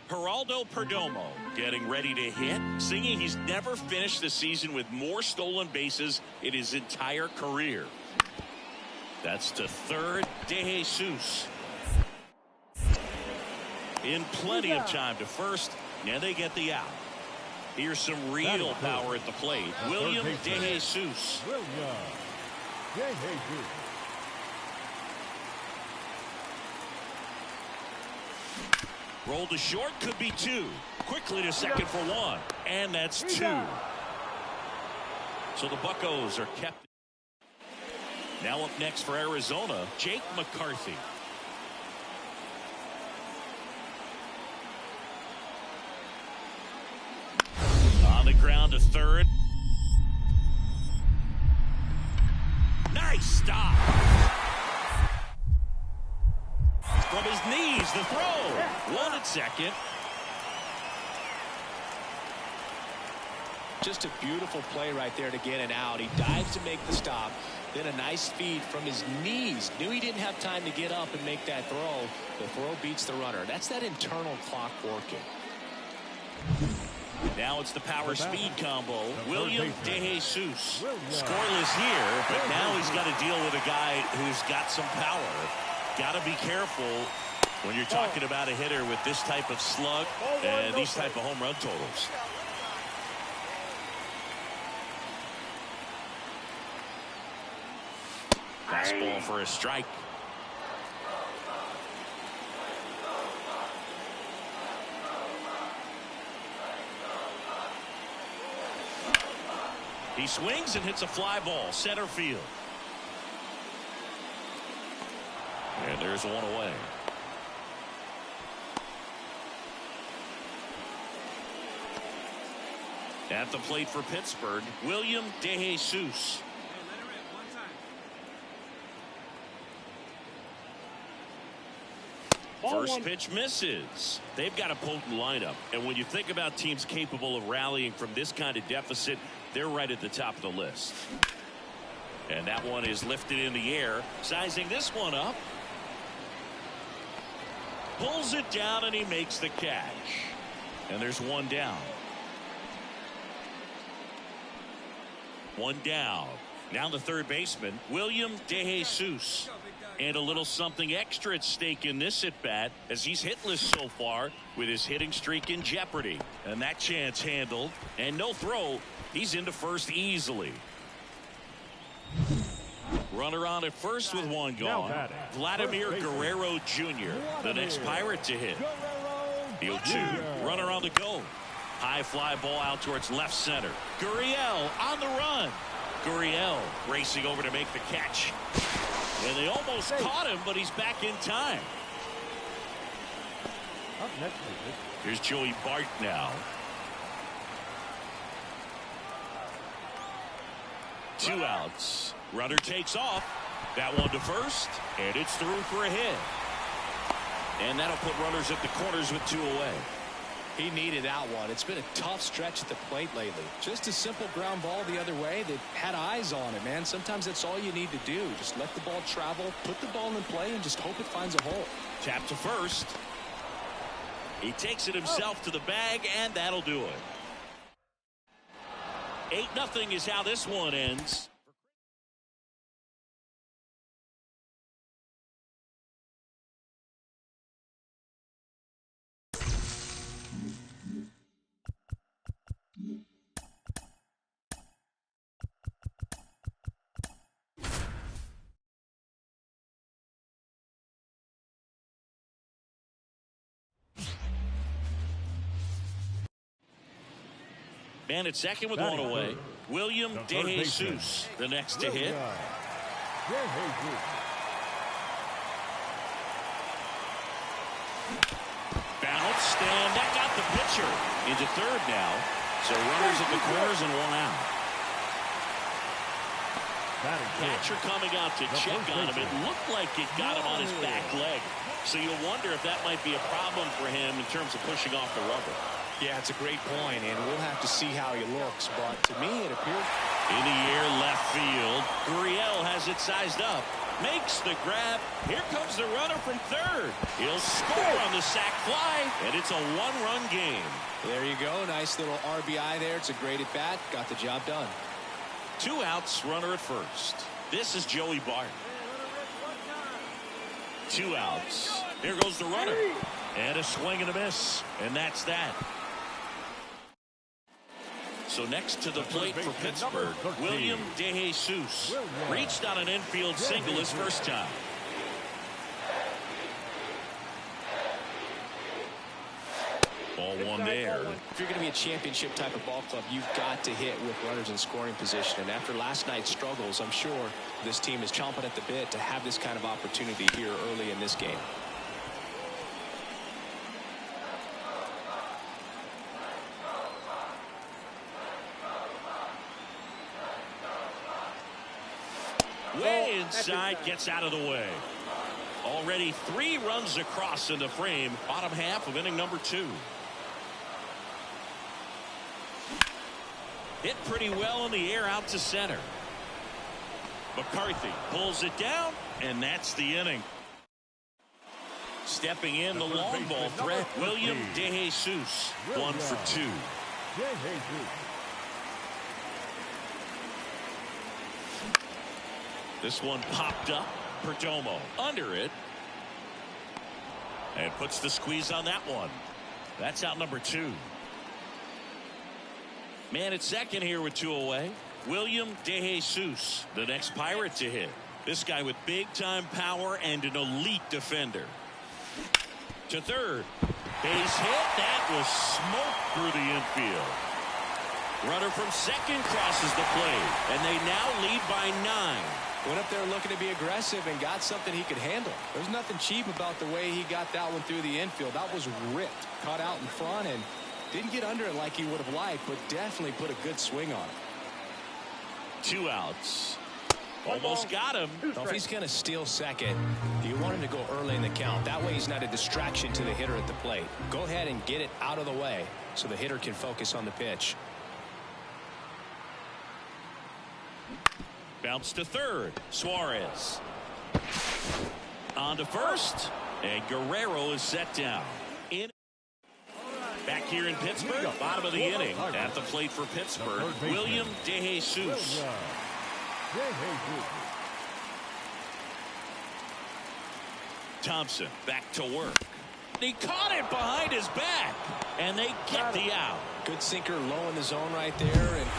Geraldo Perdomo getting ready to hit, singing he's never finished the season with more stolen bases in his entire career. That's to third, De Jesus. In plenty of time to first, and they get the out. Here's some real power at the plate. William De Jesus. Roll to short, could be 2. Quickly to second for 1. And that's 2. So the Buccos are kept. Now up next for Arizona, Jake McCarthy. On the ground to third. Nice stop. From his knees, the throw. 1 at second. Just a beautiful play right there to get it out. He dives to make the stop. Then a nice feed from his knees. Knew he didn't have time to get up and make that throw. The throw beats the runner. That's that internal clock working. Now it's the power speed combo. William De Jesus. Scoreless here, but now he's got to deal with a guy who's got some power. Got to be careful when you're talking about a hitter with this type of slug and these type of home run totals. Fastball for a strike. He swings and hits a fly ball, center field. And there's 1 away. At the plate for Pittsburgh, William De Jesus. First pitch misses. They've got a potent lineup. And when you think about teams capable of rallying from this kind of deficit, they're right at the top of the list. And that one is lifted in the air. Sizing this one up. Pulls it down and he makes the catch. And there's 1 down. 1 down. Now the third baseman, William De Jesus. And a little something extra at stake in this at-bat as he's hitless so far with his hitting streak in jeopardy. And that chance handled. And no throw. He's into first easily. Runner on at first with 1 gone. Vladimir Guerrero Jr., the next Pirate to hit. The 0-2. Runner on the go. High fly ball out towards left center. Gurriel on the run. Gurriel racing over to make the catch. And they almost caught him, but he's back in time. Here's Joey Bart now. 2 outs. Runner takes off. That one to first, and it's through for a hit. And that'll put runners at the corners with 2 away. He needed that one. It's been a tough stretch at the plate lately. Just a simple ground ball the other way that had eyes on it, man. Sometimes that's all you need to do. Just let the ball travel, put the ball in play, and just hope it finds a hole. Tap to first. He takes it himself to the bag, and that'll do it. 8-0 is how this one ends. Man at second with one away. William De Jesus, the next to hit. Bounced, and that got the pitcher into third now. So runners at the corners and one out. Catcher coming out to check on him. It looked like it got him on his back leg. So you wonder if that might be a problem for him in terms of pushing off the rubber. Yeah, it's a great point, and we'll have to see how he looks. But to me, it appears. In the air, left field. Gurriel has it sized up. Makes the grab. Here comes the runner from third. He'll score on the sac fly, and it's a one-run game. There you go. Nice little RBI there. It's a great at-bat. Got the job done. 2 outs, runner at first. This is Joey Bart. 2 outs. Here goes the runner. And a swing and a miss. And that's that. So next to the plate for Pittsburgh, William De Jesus reached on an infield single his first time. Ball one there. If you're going to be a championship type of ball club, you've got to hit with runners in scoring position. And after last night's struggles, I'm sure this team is chomping at the bit to have this kind of opportunity here early in this game. Way inside, gets out of the way. Already 3 runs across in the frame, bottom half of inning number 2. Hit pretty well in the air out to center. McCarthy pulls it down, and that's the inning. Stepping in the long ball threat, William De Jesus, 1 for 2. This one popped up. Perdomo under it. And puts the squeeze on that one. That's out number 2. Man at second here with 2 away. William De Jesus, the next Pirate to hit. This guy with big-time power and an elite defender. To third. Base hit. That was smoked through the infield. Runner from second crosses the plate. And they now lead by 9. Went up there looking to be aggressive and got something he could handle. There's nothing cheap about the way he got that one through the infield. That was ripped. Caught out in front and didn't get under it like he would have liked, but definitely put a good swing on it. 2 outs. Almost got him. Well, if he's going to steal second, you want him to go early in the count. That way he's not a distraction to the hitter at the plate. Go ahead and get it out of the way so the hitter can focus on the pitch. Bounce to third. Suarez. On to first. And Guerrero is set down. Back here in Pittsburgh, bottom of the inning. At the plate for Pittsburgh, William De Jesus. Thompson back to work. He caught it behind his back. And they get the out. Good sinker low in the zone right there. And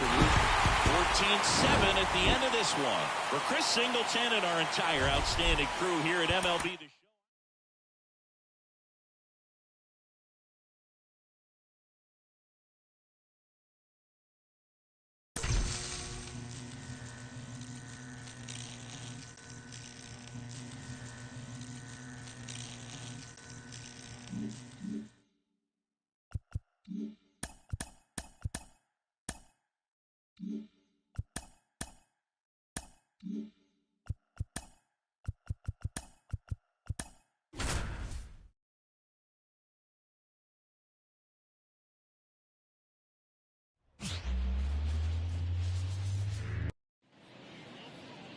14-7 at the end of this one. For Chris Singleton and our entire outstanding crew here at MLB The Show.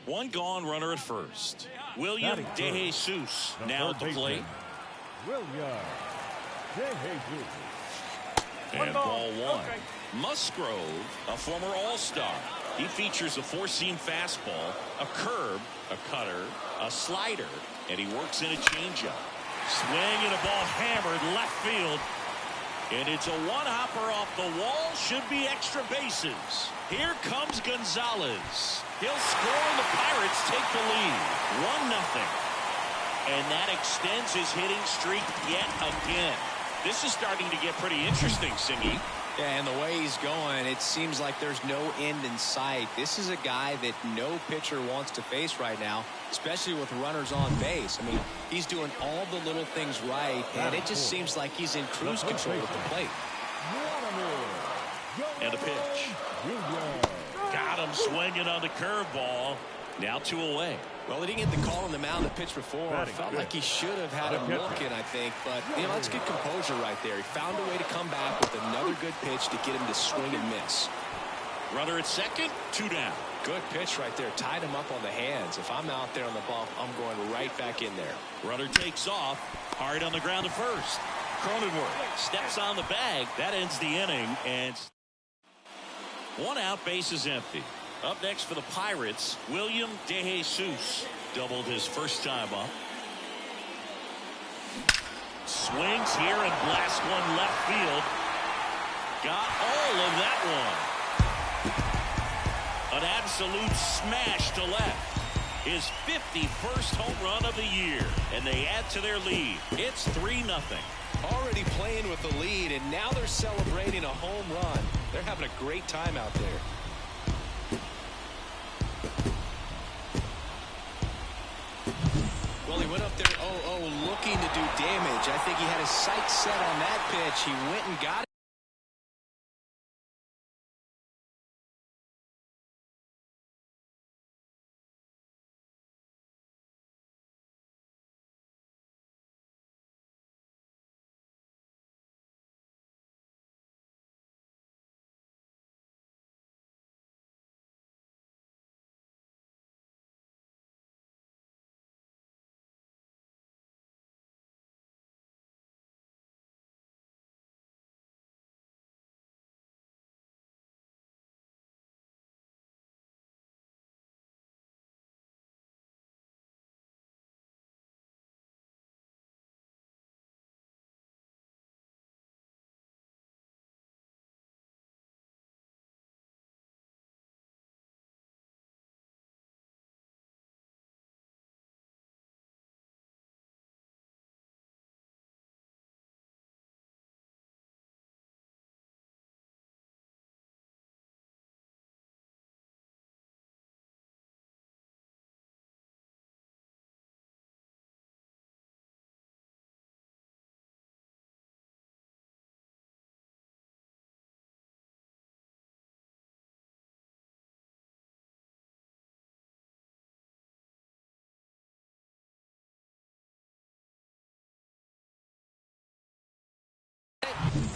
One gone, runner at first. William De Jesus now at the plate. And ball one. Musgrove, a former All-Star. He features a four-seam fastball, a curve, a cutter, a slider, and he works in a changeup. Swing and a ball hammered left field. And it's a one-hopper off the wall. Should be extra bases. Here comes Gonzalez. He'll score and the Pirates take the lead. 1-0. And that extends his hitting streak yet again. This is starting to get pretty interesting, Singy. Yeah, and the way he's going, it seems like there's no end in sight. This is a guy that no pitcher wants to face right now, especially with runners on base. I mean, he's doing all the little things right, and it just seems like he's in cruise control at the plate. And a pitch. Got him swinging on the curveball. Now 2 away. Well, he didn't get the call on the mound that pitched before. Felt like he should have had him looking, I think. But, you know, that's good composure right there. He found a way to come back with another good pitch to get him to swing and miss. Runner at second, 2 down. Good pitch right there. Tied him up on the hands. If I'm out there on the bump, I'm going right back in there. Runner takes off. Hard on the ground to first. Cronenworth steps on the bag. That ends the inning. And 1 out, base is empty. Up next for the Pirates, William DeJesus. Doubled his first time up. Swings here and blasts one left field. Got all of that one. An absolute smash to left. His 51st home run of the year. And they add to their lead. It's 3-0. Already playing with the lead, and now they're celebrating a home run. They're having a great time out there. Well, he went up there, looking to do damage. I think he had his sights set on that pitch. He went and got it.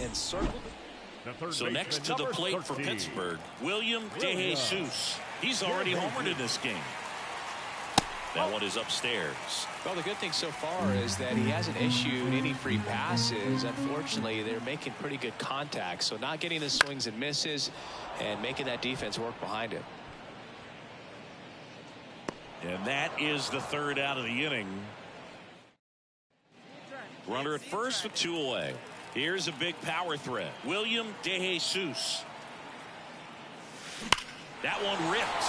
And circled it. So next to the plate for Pittsburgh, William DeJesus. He's already homered in this game. That one is upstairs. Well, the good thing so far is that he hasn't issued any free passes. Unfortunately, they're making pretty good contact. So not getting the swings and misses and making that defense work behind him. And that is the 3rd out of the inning. Runner at first with 2 away. Here's a big power threat. William DeJesus. That one ripped.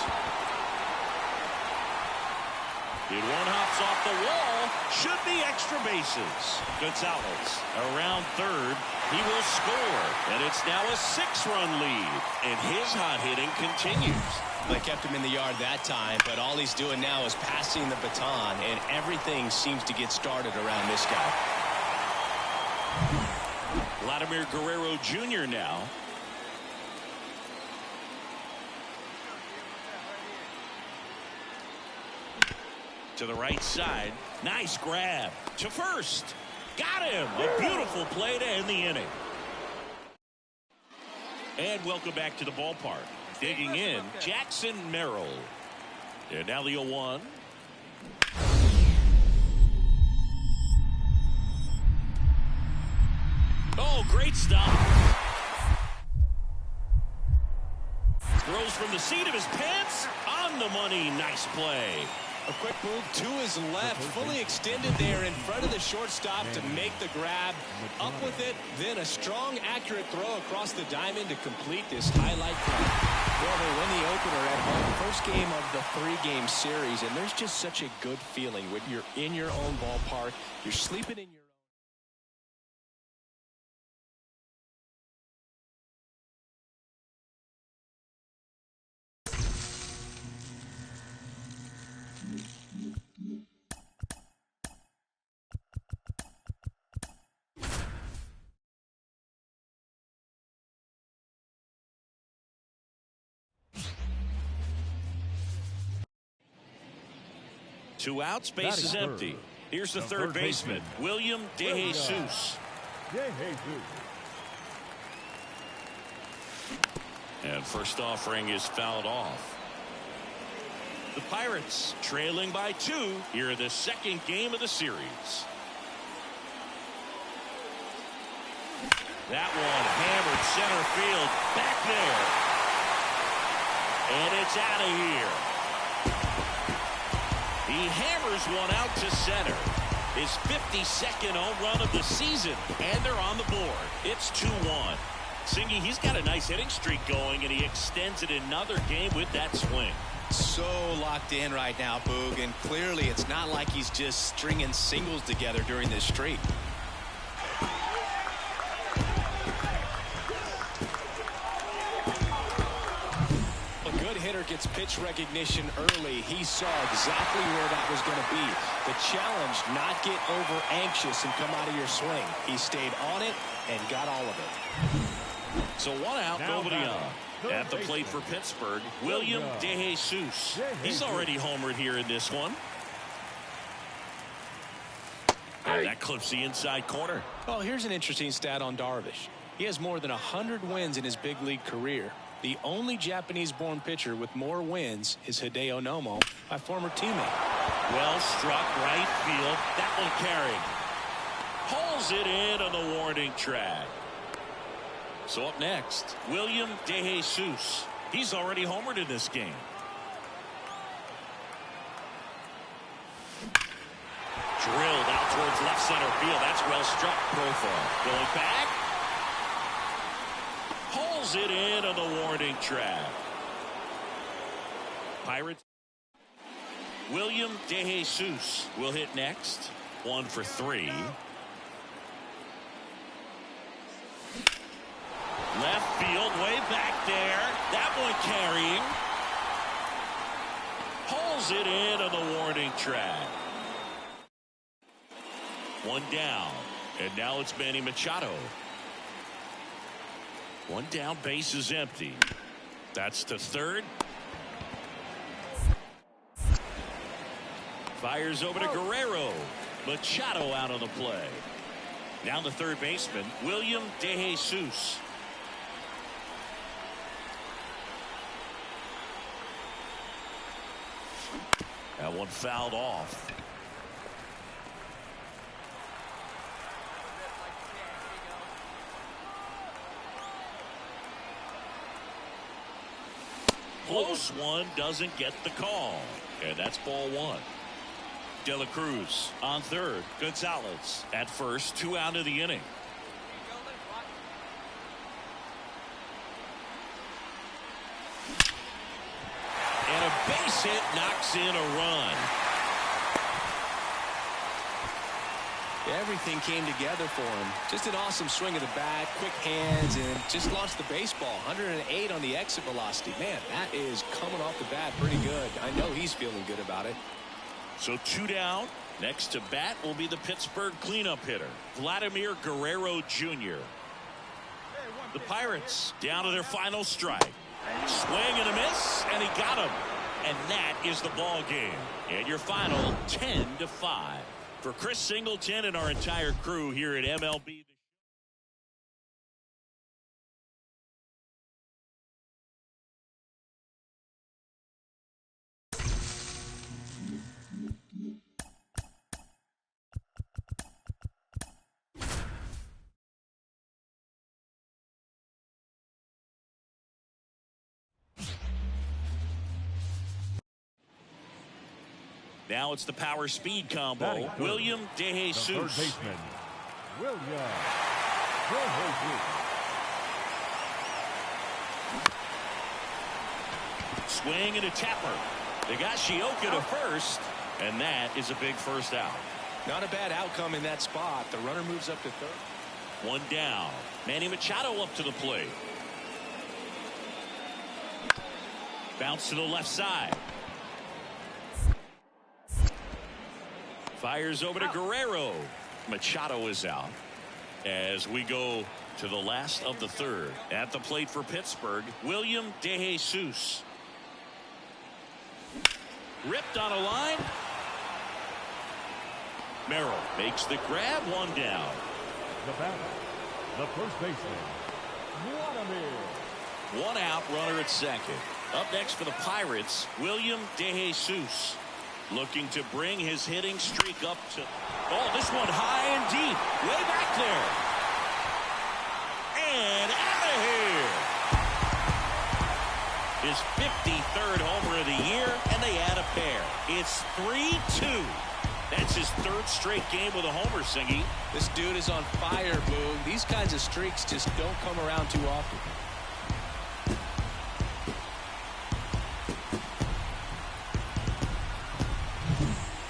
It one hops off the wall. Should be extra bases. Gonzalez around third. He will score. And it's now a 6-run lead. And his hot hitting continues. They kept him in the yard that time, but all he's doing now is passing the baton, and everything seems to get started around this guy. Vladimir Guerrero Jr. now. To the right side. Nice grab. To first. Got him. A beautiful play to end the inning. And welcome back to the ballpark. Digging in, Jackson Merrill. And now the 0-1. Oh, great stop. Throws from the seat of his pants. On the money. Nice play. A quick move to his left, fully extended there in front of the shortstop to make the grab. Up with it, then a strong, accurate throw across the diamond to complete this highlight play. Well, they win the opener at home, first game of the 3-game series, and there's just such a good feeling when you're in your own ballpark, you're sleeping in your own. 2 outs, base is empty. Here's the third baseman, William DeJesus. And first offering is fouled off. The Pirates trailing by 2 here in the second game of the series. That one hammered center field back there. And it's out of here. He hammers one out to center. His 52nd home run of the season. And they're on the board. It's 2-1. Singy, he's got a nice hitting streak going, and he extends it another game with that swing. So locked in right now, Boog, and clearly it's not like he's just stringing singles together during this streak. A good hitter gets pitch recognition early. He saw exactly where that was going to be. The challenge, not get over anxious and come out of your swing. He stayed on it and got all of it. So 1 out, nobody on. At the plate for Pittsburgh, William DeJesus. He's already homered here in this one. And that clips the inside corner. Well, here's an interesting stat on Darvish. He has more than 100 wins in his big league career. The only Japanese-born pitcher with more wins is Hideo Nomo, my former teammate. Well struck right field. That one carried. Pulls it in on the warning track. So up next, William DeJesus. He's already homered in this game. Drilled out towards left center field. That's well struck. Profile going back. Pulls it in on the warning track. Pirates. William DeJesus will hit next. 1 for 3. Left field, way back there. That one carrying. Pulls it in on the warning track. 1 down. And now it's Manny Machado. 1 down, base is empty. That's to third. Fires over to Guerrero. Machado out on the play. Now the third baseman, William DeJesus. That one fouled off. Close one, doesn't get the call. And that's ball 1. De La Cruz on third. Gonzalez at first. 2 out of the inning. And a base hit knocks in a run. Everything came together for him. Just an awesome swing of the bat, quick hands, and just launched the baseball. 108 on the exit velocity. Man, that is coming off the bat pretty good. I know he's feeling good about it. So 2 down. Next to bat will be the Pittsburgh cleanup hitter, Vladimir Guerrero Jr. The Pirates down to their final strike. Swing and a miss, and he got him. And that is the ball game. And your final 10-5. For Chris Singleton and our entire crew here at MLB. Now it's the power speed combo. Batting third, William the third DeJesus. baseman, William DeJesus. Swing and a tapper. They got Shioka to first, and that is a big first out. Not a bad outcome in that spot. The runner moves up to third. One down. Manny Machado up to the plate. Bounce to the left side. Fires over to Guerrero. Machado is out. As we go to the last of the third. At the plate for Pittsburgh, William DeJesus. Ripped on a line. Merrill makes the grab. One down. The batter, the first baseman, Vladimir. One out, runner at second. Up next for the Pirates, William DeJesus. Looking to bring his hitting streak up to... Oh, this one high and deep. Way back there. And out of here. His 53rd homer of the year, and they add a pair. It's 3-2. That's his third straight game with a homer, Singy. This dude is on fire, Boog. These kinds of streaks just don't come around too often.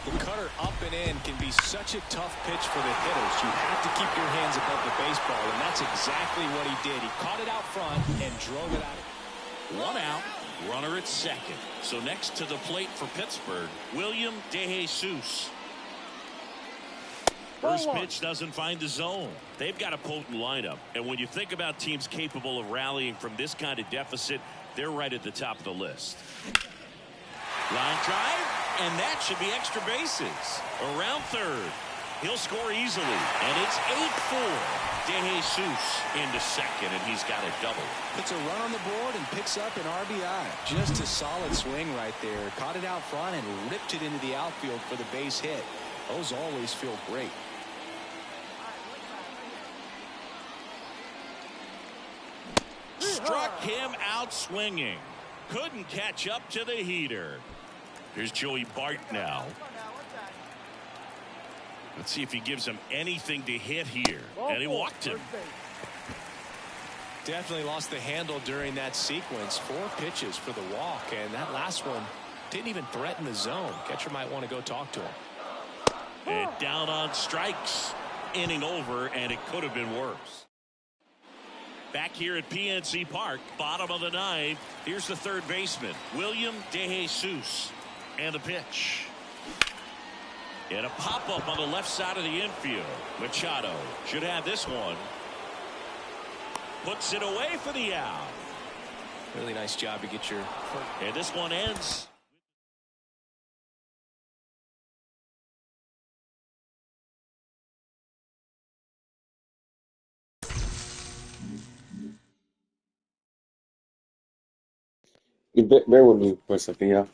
The cutter up and in can be such a tough pitch for the hitters. You have to keep your hands above the baseball, and that's exactly what he did. He caught it out front and drove it out. One out, runner at second. So next to the plate for Pittsburgh, William DeJesus. First pitch doesn't find the zone. They've got a potent lineup. And when you think about teams capable of rallying from this kind of deficit, they're right at the top of the list. Line drive, and that should be extra bases. Around third. He'll score easily. And it's 8-4. DeJesus into second, and he's got a double. Puts a run on the board and picks up an RBI. Just a solid swing right there. Caught it out front and ripped it into the outfield for the base hit. Those always feel great. Struck him out swinging. Couldn't catch up to the heater. Here's Joey Bart now. Let's see if he gives him anything to hit here. And he walked him. Definitely lost the handle during that sequence. 4 pitches for the walk, and that last one didn't even threaten the zone. Catcher might want to go talk to him. And down on strikes. Inning over, and it could have been worse. Back here at PNC Park, bottom of the ninth. Here's the third baseman, William DeJesus. And the pitch. And a pop-up on the left side of the infield. Machado should have this one. Puts it away for the out. Really nice job to get your... And this one ends. Bear with me for a second, yeah.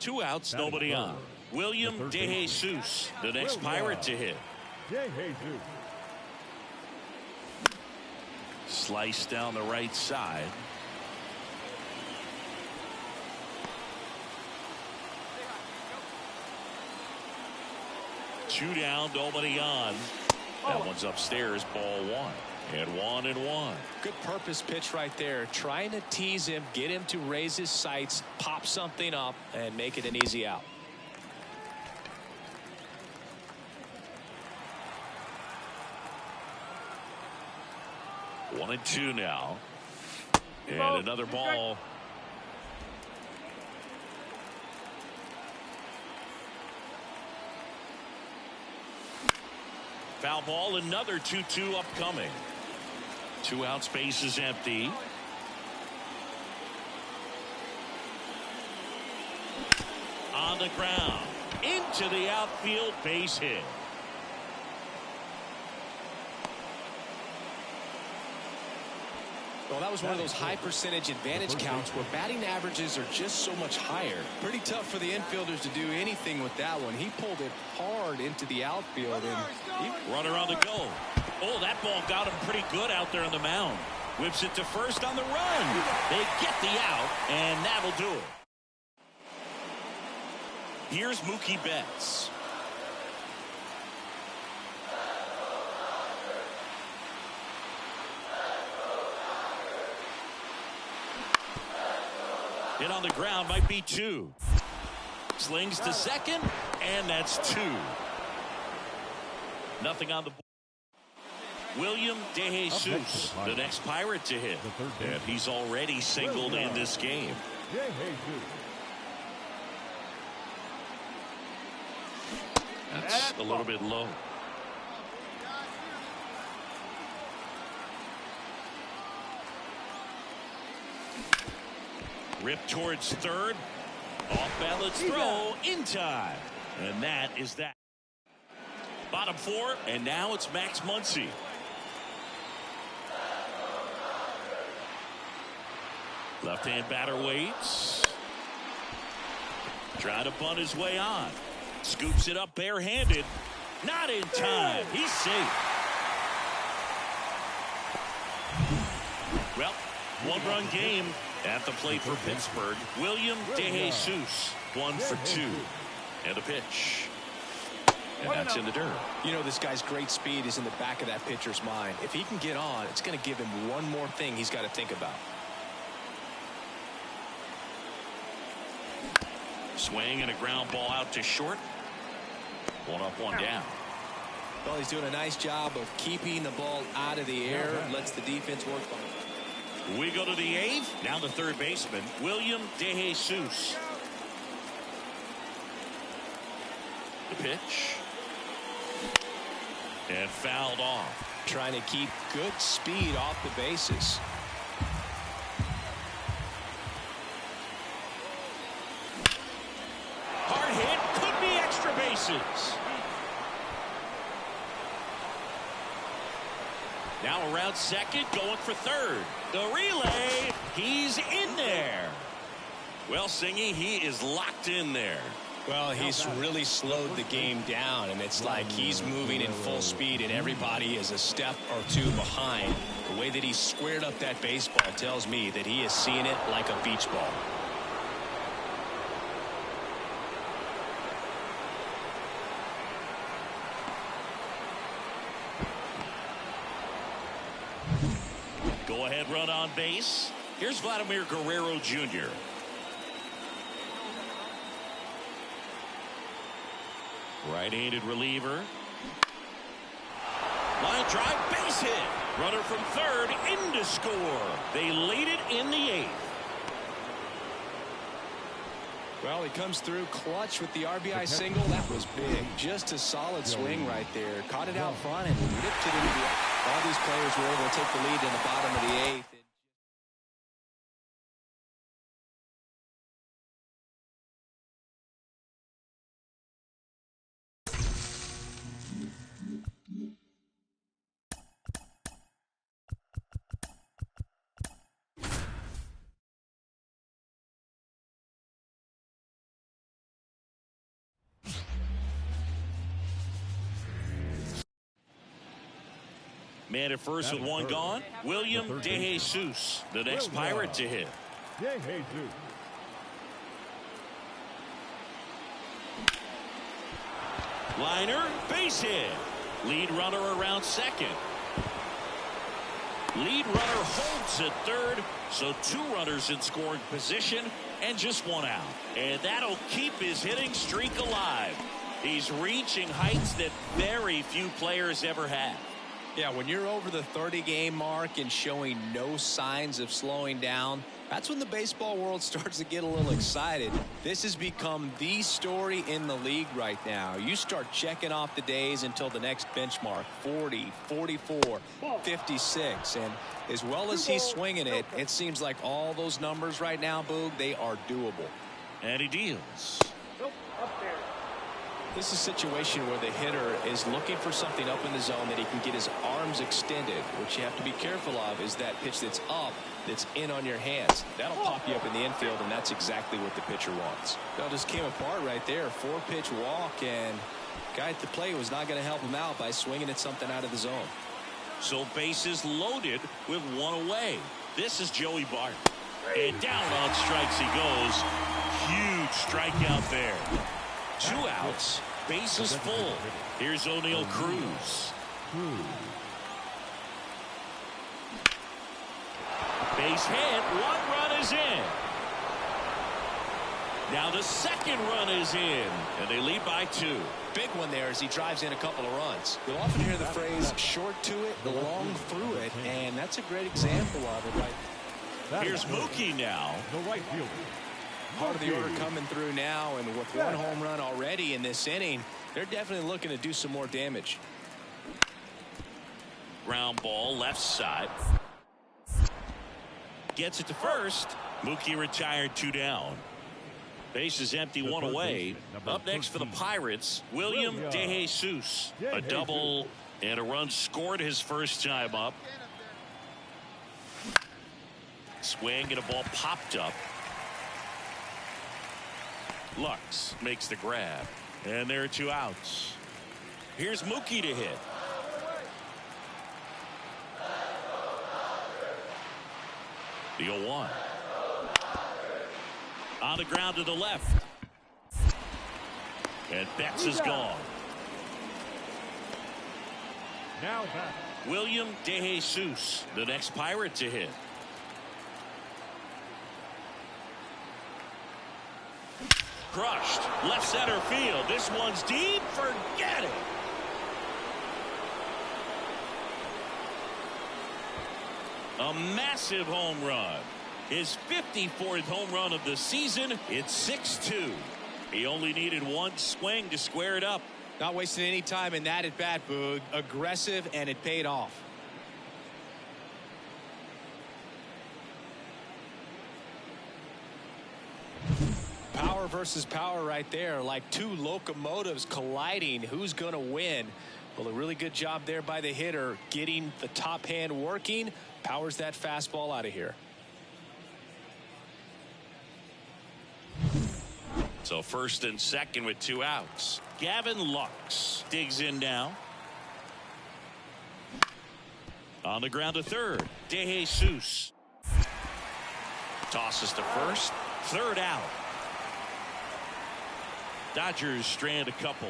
2 outs, nobody on. William DeJesus, the next Pirate to hit. DeJesus. Slice down the right side. Two down, nobody on. That one's upstairs, ball 1. And 1-1. Good purpose pitch right there. Trying to tease him, get him to raise his sights, pop something up, and make it an easy out. One and 2 now. And another ball. Foul ball, another 2-2 upcoming. 2 out, space is empty. On the ground, into the outfield, base hit. Well, that was one of those high percentage advantage counts where batting averages are just so much higher. Pretty tough for the infielders to do anything with that one. He pulled it hard into the outfield. And runner on the go. Oh, that ball got him pretty good out there on the mound. Whips it to first on the run. They get the out, and that'll do it. Here's Mookie Betts. Hit on the ground, might be 2. Slings to second, and that's 2. Nothing on the board. William DeJesus, the next Pirate to hit. And he's already singled in this game. That's a little bit low. Rip towards third. Off balance throw in time. And that is that. Bottom 4, and now it's Max Muncy. Left-hand batter waits. Trying to bunt his way on. Scoops it up barehanded. Not in time. He's safe. Well, one-run game at the plate for Pittsburgh. William DeJesus, 1 for 2. And a pitch. And that's in the dirt. You know, this guy's great speed is in the back of that pitcher's mind. If he can get on, it's going to give him one more thing he's got to think about. Swing and a ground ball out to short. 1 up, 1 down. Well, he's doing a nice job of keeping the ball out of the air. Lets the defense work on it. We go to the 8th. Now the third baseman, William DeJesus. The pitch. And fouled off. Trying to keep good speed off the bases. Hard hit. Could be extra bases. Now around second, going for third. The relay. He's in there. Well, Singy, he is locked in there. Well, he's really slowed the game down, and it's like he's moving in full speed, and everybody is a step or 2 behind. The way that he squared up that baseball tells me that he is seeing it like a beach ball. Go-ahead run on base. Here's Vladimir Guerrero Jr. Right-handed reliever. Line drive, base hit. Runner from third, in to score. They lead it in the 8th. Well, he comes through clutch with the RBI single. That was big. Just a solid swing right there. Caught it out front and ripped it into the... All these players were able to take the lead in the bottom of the 8th. Man at first with one gone. William De Jesus, the next Pirate to hit. De Jesus. Liner, base hit. Lead runner around second. Lead runner holds at third, so 2 runners in scoring position and just 1 out. And that'll keep his hitting streak alive. He's reaching heights that very few players ever have. Yeah, when you're over the 30-game mark and showing no signs of slowing down, that's when the baseball world starts to get a little excited. This has become the story in the league right now. You start checking off the days until the next benchmark, 40, 44, 56. And as well as he's swinging it, it seems like all those numbers right now, Boog, they are doable. And he deals. Up there. This is a situation where the hitter is looking for something up in the zone that he can get his arms extended. What you have to be careful of is that pitch that's up, that's in on your hands. That'll pop you up in the infield, and that's exactly what the pitcher wants. That just came apart right there. 4-pitch walk, and guy at the plate was not going to help him out by swinging at something out of the zone. So bases loaded with 1 away. This is Joey Bart. And down on strikes he goes. Huge strikeout there. 2 outs, bases full. Here's O'Neal Cruz. Base hit, 1 run is in. Now the 2nd run is in, and they lead by 2. Big one there as he drives in a couple of runs. You'll often hear the phrase short to it, long through it, and that's a great example of it. Right. Here's Mookie now. The right fielder. Part of the order coming through now, and with 1 home run already in this inning, they're definitely looking to do some more damage. Ground ball left side. Gets it to first. Mookie retired 2 down. Base is empty, 1 away. Up next for the Pirates, William De Jesus. A double and a run scored his first time up. Swing and a ball popped up. Lux makes the grab, and there are 2 outs. Here's Mookie to hit. The 0-1. On the ground to the left. And Betts is gone. Now back. William De Jesus, the next Pirate to hit. Crushed. Left center field. This one's deep. Forget it. A massive home run. His 54th home run of the season. It's 6-2. He only needed 1 swing to square it up. Not wasting any time in that at bat, Boog. Aggressive, and it paid off. Power versus power right there, like 2 locomotives colliding. Who's going to win? Well, a really good job there by the hitter, getting the top hand working. Powers that fastball out of here. So first and second with 2 outs. Gavin Lux digs in now. On the ground to third. De Jesus tosses to first. 3rd out. Dodgers strand a couple.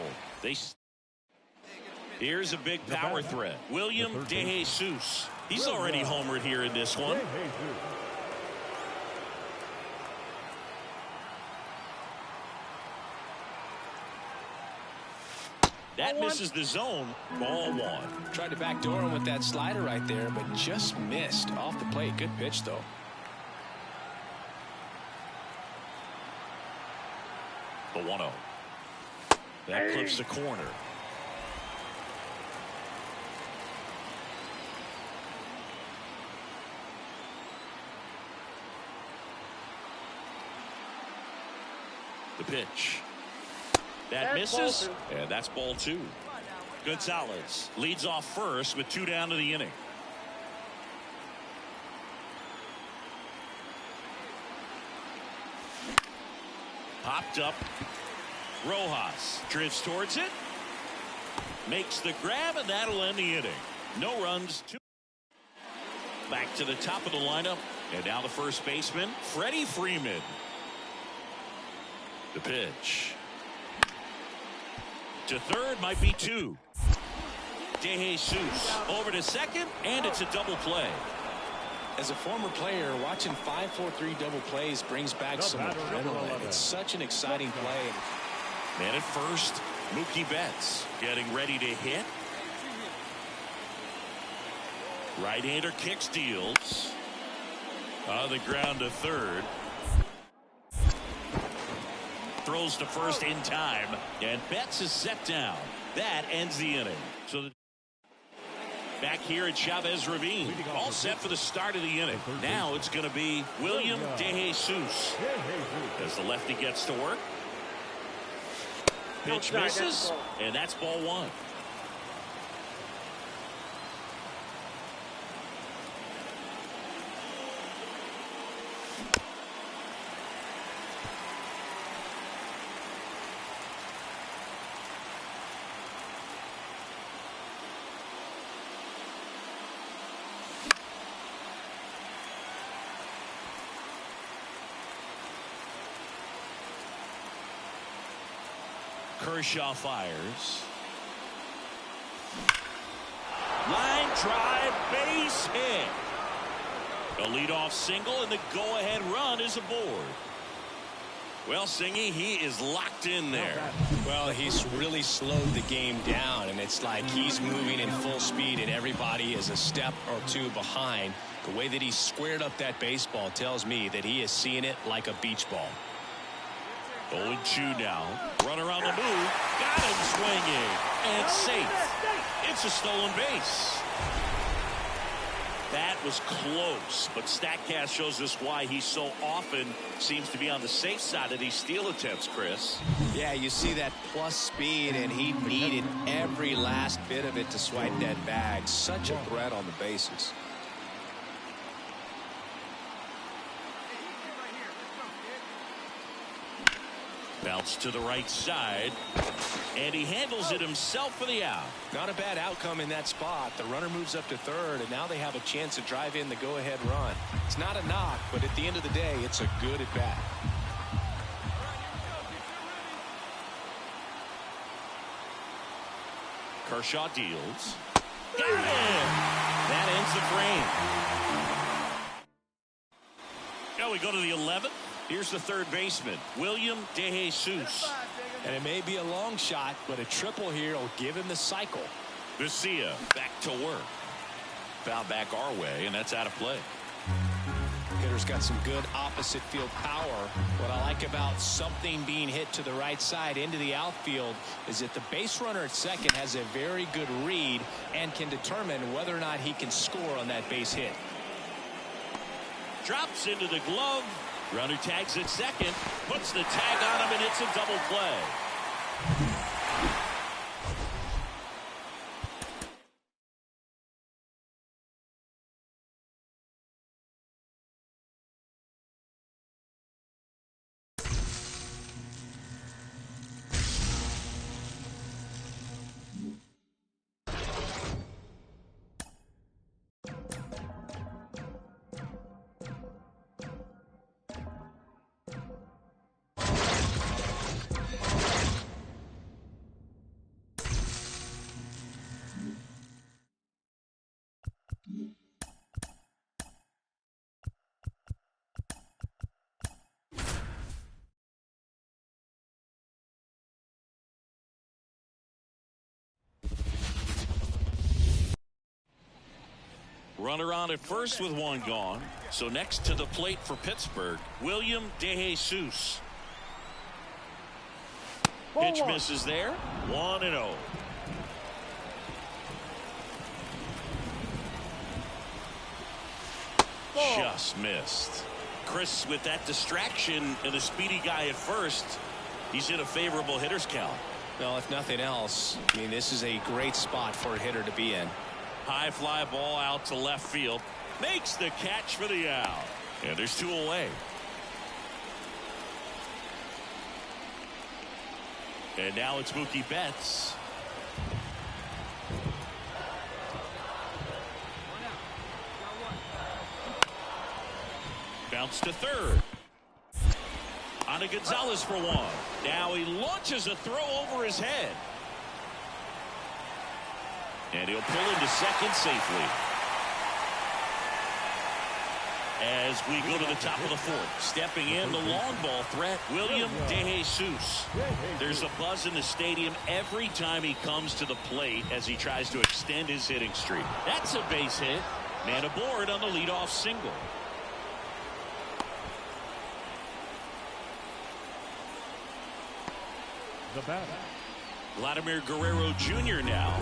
Here's a big power threat. William De Jesus. He's already homered here in this one. That misses the zone. Ball 1. Tried to backdoor him with that slider right there, but just missed off the plate. Good pitch, though. The 1-0. That clips the corner. The pitch. That misses, and that's ball 2. Gonzalez leads off first with 2 down to the inning. Popped up. Rojas drifts towards it. Makes the grab, and that'll end the inning. No runs. Back to the top of the lineup. And now the first baseman, Freddie Freeman. The pitch. To third might be two. DeJesus over to second, and it's a double play. As a former player, watching 5-4-3 double plays brings back some adrenaline. It's such an exciting play. Man at first, Mookie Betts getting ready to hit. Right-hander kicks, deals. On the ground to third. Throws to first in time, and Betts is set down. That ends the inning. So back here at Chavez Ravine, all set for the start of the inning. Now it's going to be William DeJesus as the lefty gets to work. Pitch misses, and that's ball one. Kershaw fires. Line drive, base hit. A leadoff single, and the go-ahead run is aboard. Well, Singy, he is locked in there. Well, he's really slowed the game down, and it's like he's moving in full speed, and everybody is a step or two behind. The way that he squared up that baseball tells me that he is seeing it like a beach ball. 0-2 now. Runner on the move. Got him swinging. And safe. It's a stolen base. That was close, but StatCast shows us why he so often seems to be on the safe side of these steal attempts, Chris. Yeah, you see that plus speed, and he needed every last bit of it to swipe that bag. Such a threat on the bases. Bounce to the right side, and he handles it himself for the out. Not a bad outcome in that spot. The runner moves up to third, and now they have a chance to drive in the go-ahead run. It's not a knock, but at the end of the day, it's a good at-bat. Kershaw deals. Got him! That ends the frame. Now we go to the 11th. Here's the third baseman, William DeJesus. And it may be a long shot, but a triple here will give him the cycle. Garcia back to work. Foul back our way, and that's out of play. Hitter's got some good opposite field power. What I like about something being hit to the right side into the outfield is that the base runner at second has a very good read and can determine whether or not he can score on that base hit. Drops into the glove. Runner tags at second, puts the tag on him, and it's a double play. Runner on at first with one gone. So next to the plate for Pittsburgh, William DeJesus. Pitch misses there. 1-0. Just missed. Chris, with that distraction and a speedy guy at first, he's in a favorable hitter's count. Well, if nothing else, I mean, this is a great spot for a hitter to be in. High fly ball out to left field. Makes the catch for the out. And there's two away. And now it's Mookie Betts. Bounce to third. On to Gonzalez for one. Now he launches a throw over his head. And he'll pull into second safely. As we go to the top of the fourth, stepping in the long ball threat, William DeJesus. There's a buzz in the stadium every time he comes to the plate as he tries to extend his hitting streak. That's a base hit. Man aboard on the leadoff single. The batter. Vladimir Guerrero Jr. now.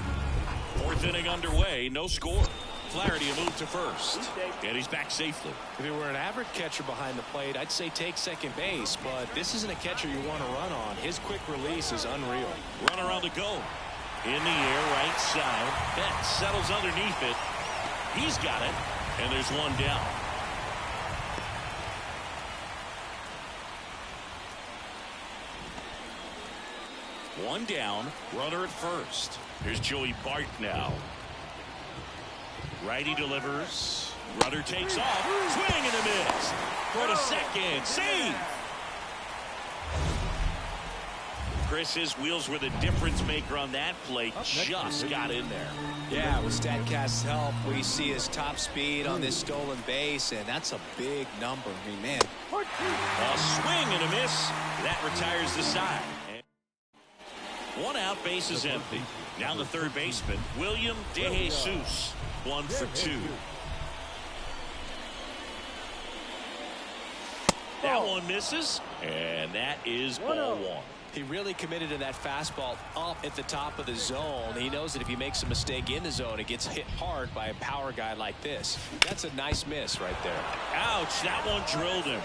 Fourth inning underway, no score. Flaherty a move to first, and he's back safely. If it were an average catcher behind the plate, I'd say take second base, but this isn't a catcher you want to run on. His quick release is unreal. Runner on the go. In the air, right side. Betts settles underneath it. He's got it, and there's one down. One down, runner at first. Here's Joey Bart now. Righty delivers. Runner takes off. Swing and a miss. Throw to second. Save. Chris, his wheels were the difference maker on that play. Just got in there. Yeah, with StatCast's help, we see his top speed on this stolen base, and that's a big number. I mean, man. A swing and a miss. That retires the side. One out, base is empty. Now the third baseman, William DeJesus. 1 for 2. That one misses, and that is ball one. He really committed to that fastball up at the top of the zone. He knows that if he makes a mistake in the zone, it gets hit hard by a power guy like this. That's a nice miss right there. Ouch, that one drilled him.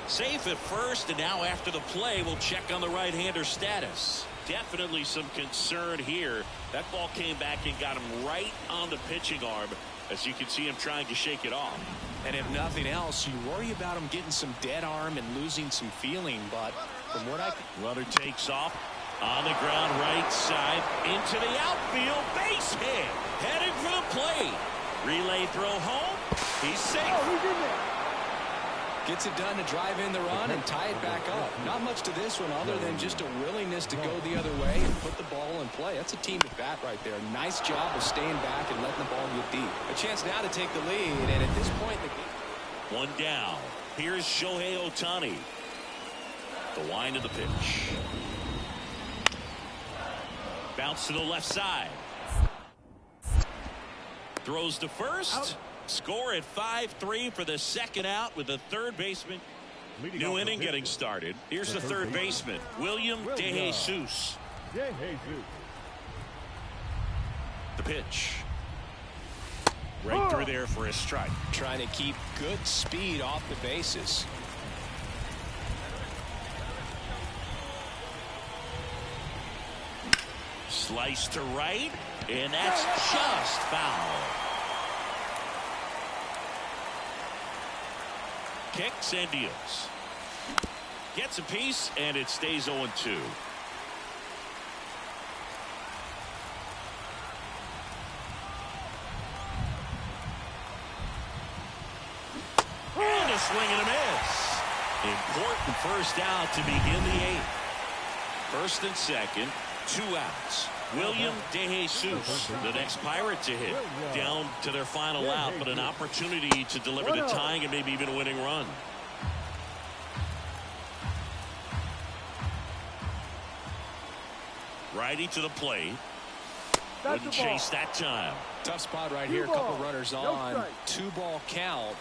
Safe at first, and now after the play, we'll check on the right-hander status. Definitely some concern here. That ball came back and got him right on the pitching arm. As you can see him trying to shake it off. And if nothing else, you worry about him getting some dead arm and losing some feeling. But from what I can... Runner takes off on the ground right side into the outfield. Base hit. Heading for the plate. Relay throw home. He's safe. Oh, he's in there. Gets it done to drive in the run and tie it back up. Not much to this one other than just a willingness to go the other way and put the ball in play. That's a team at bat right there. Nice job of staying back and letting the ball get deep. A chance now to take the lead, and at this point in the game... One down. Here's Shohei Ohtani. The wind of the pitch. Bounce to the left side. Throws to first. Out. Score at 5-3 for the second out with the third baseman. New inning getting started. Here's the third baseman, William DeJesus. The pitch. Right through there for a strike. Trying to keep good speed off the bases. Slice to right, and that's just foul. Kicks and deals. Gets a piece, and it stays 0-2. And a swing and a miss. Important first out to begin the eighth. First and second, 2 outs. William DeJesus, the next Pirate to hit. Down to their final out, but an opportunity to deliver the tying and maybe even a winning run. Righty to the plate. Wouldn't chase that time. Tough spot right here. A couple runners on. 2-ball count.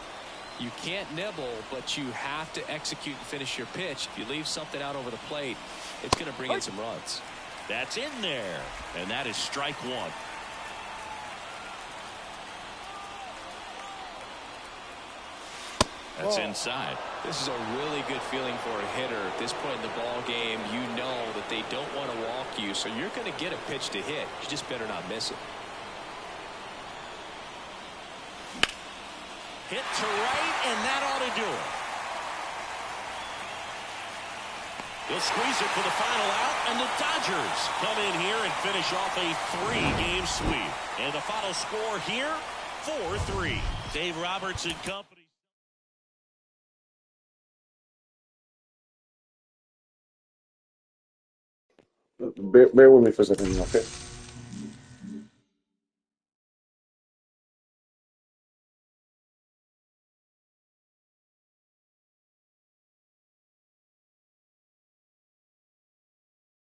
You can't nibble, but you have to execute and finish your pitch. If you leave something out over the plate, it's going to bring in some runs. That's in there, and that is strike one. That's inside. This is a really good feeling for a hitter. At this point in the ball game, you know that they don't want to walk you, so you're going to get a pitch to hit. You just better not miss it. Hit to right, and that ought to do it. He'll squeeze it for the final out, and the Dodgers come in here and finish off a 3-game sweep. And the final score here, 4-3. Dave Roberts and company. Bear with me for a second, okay?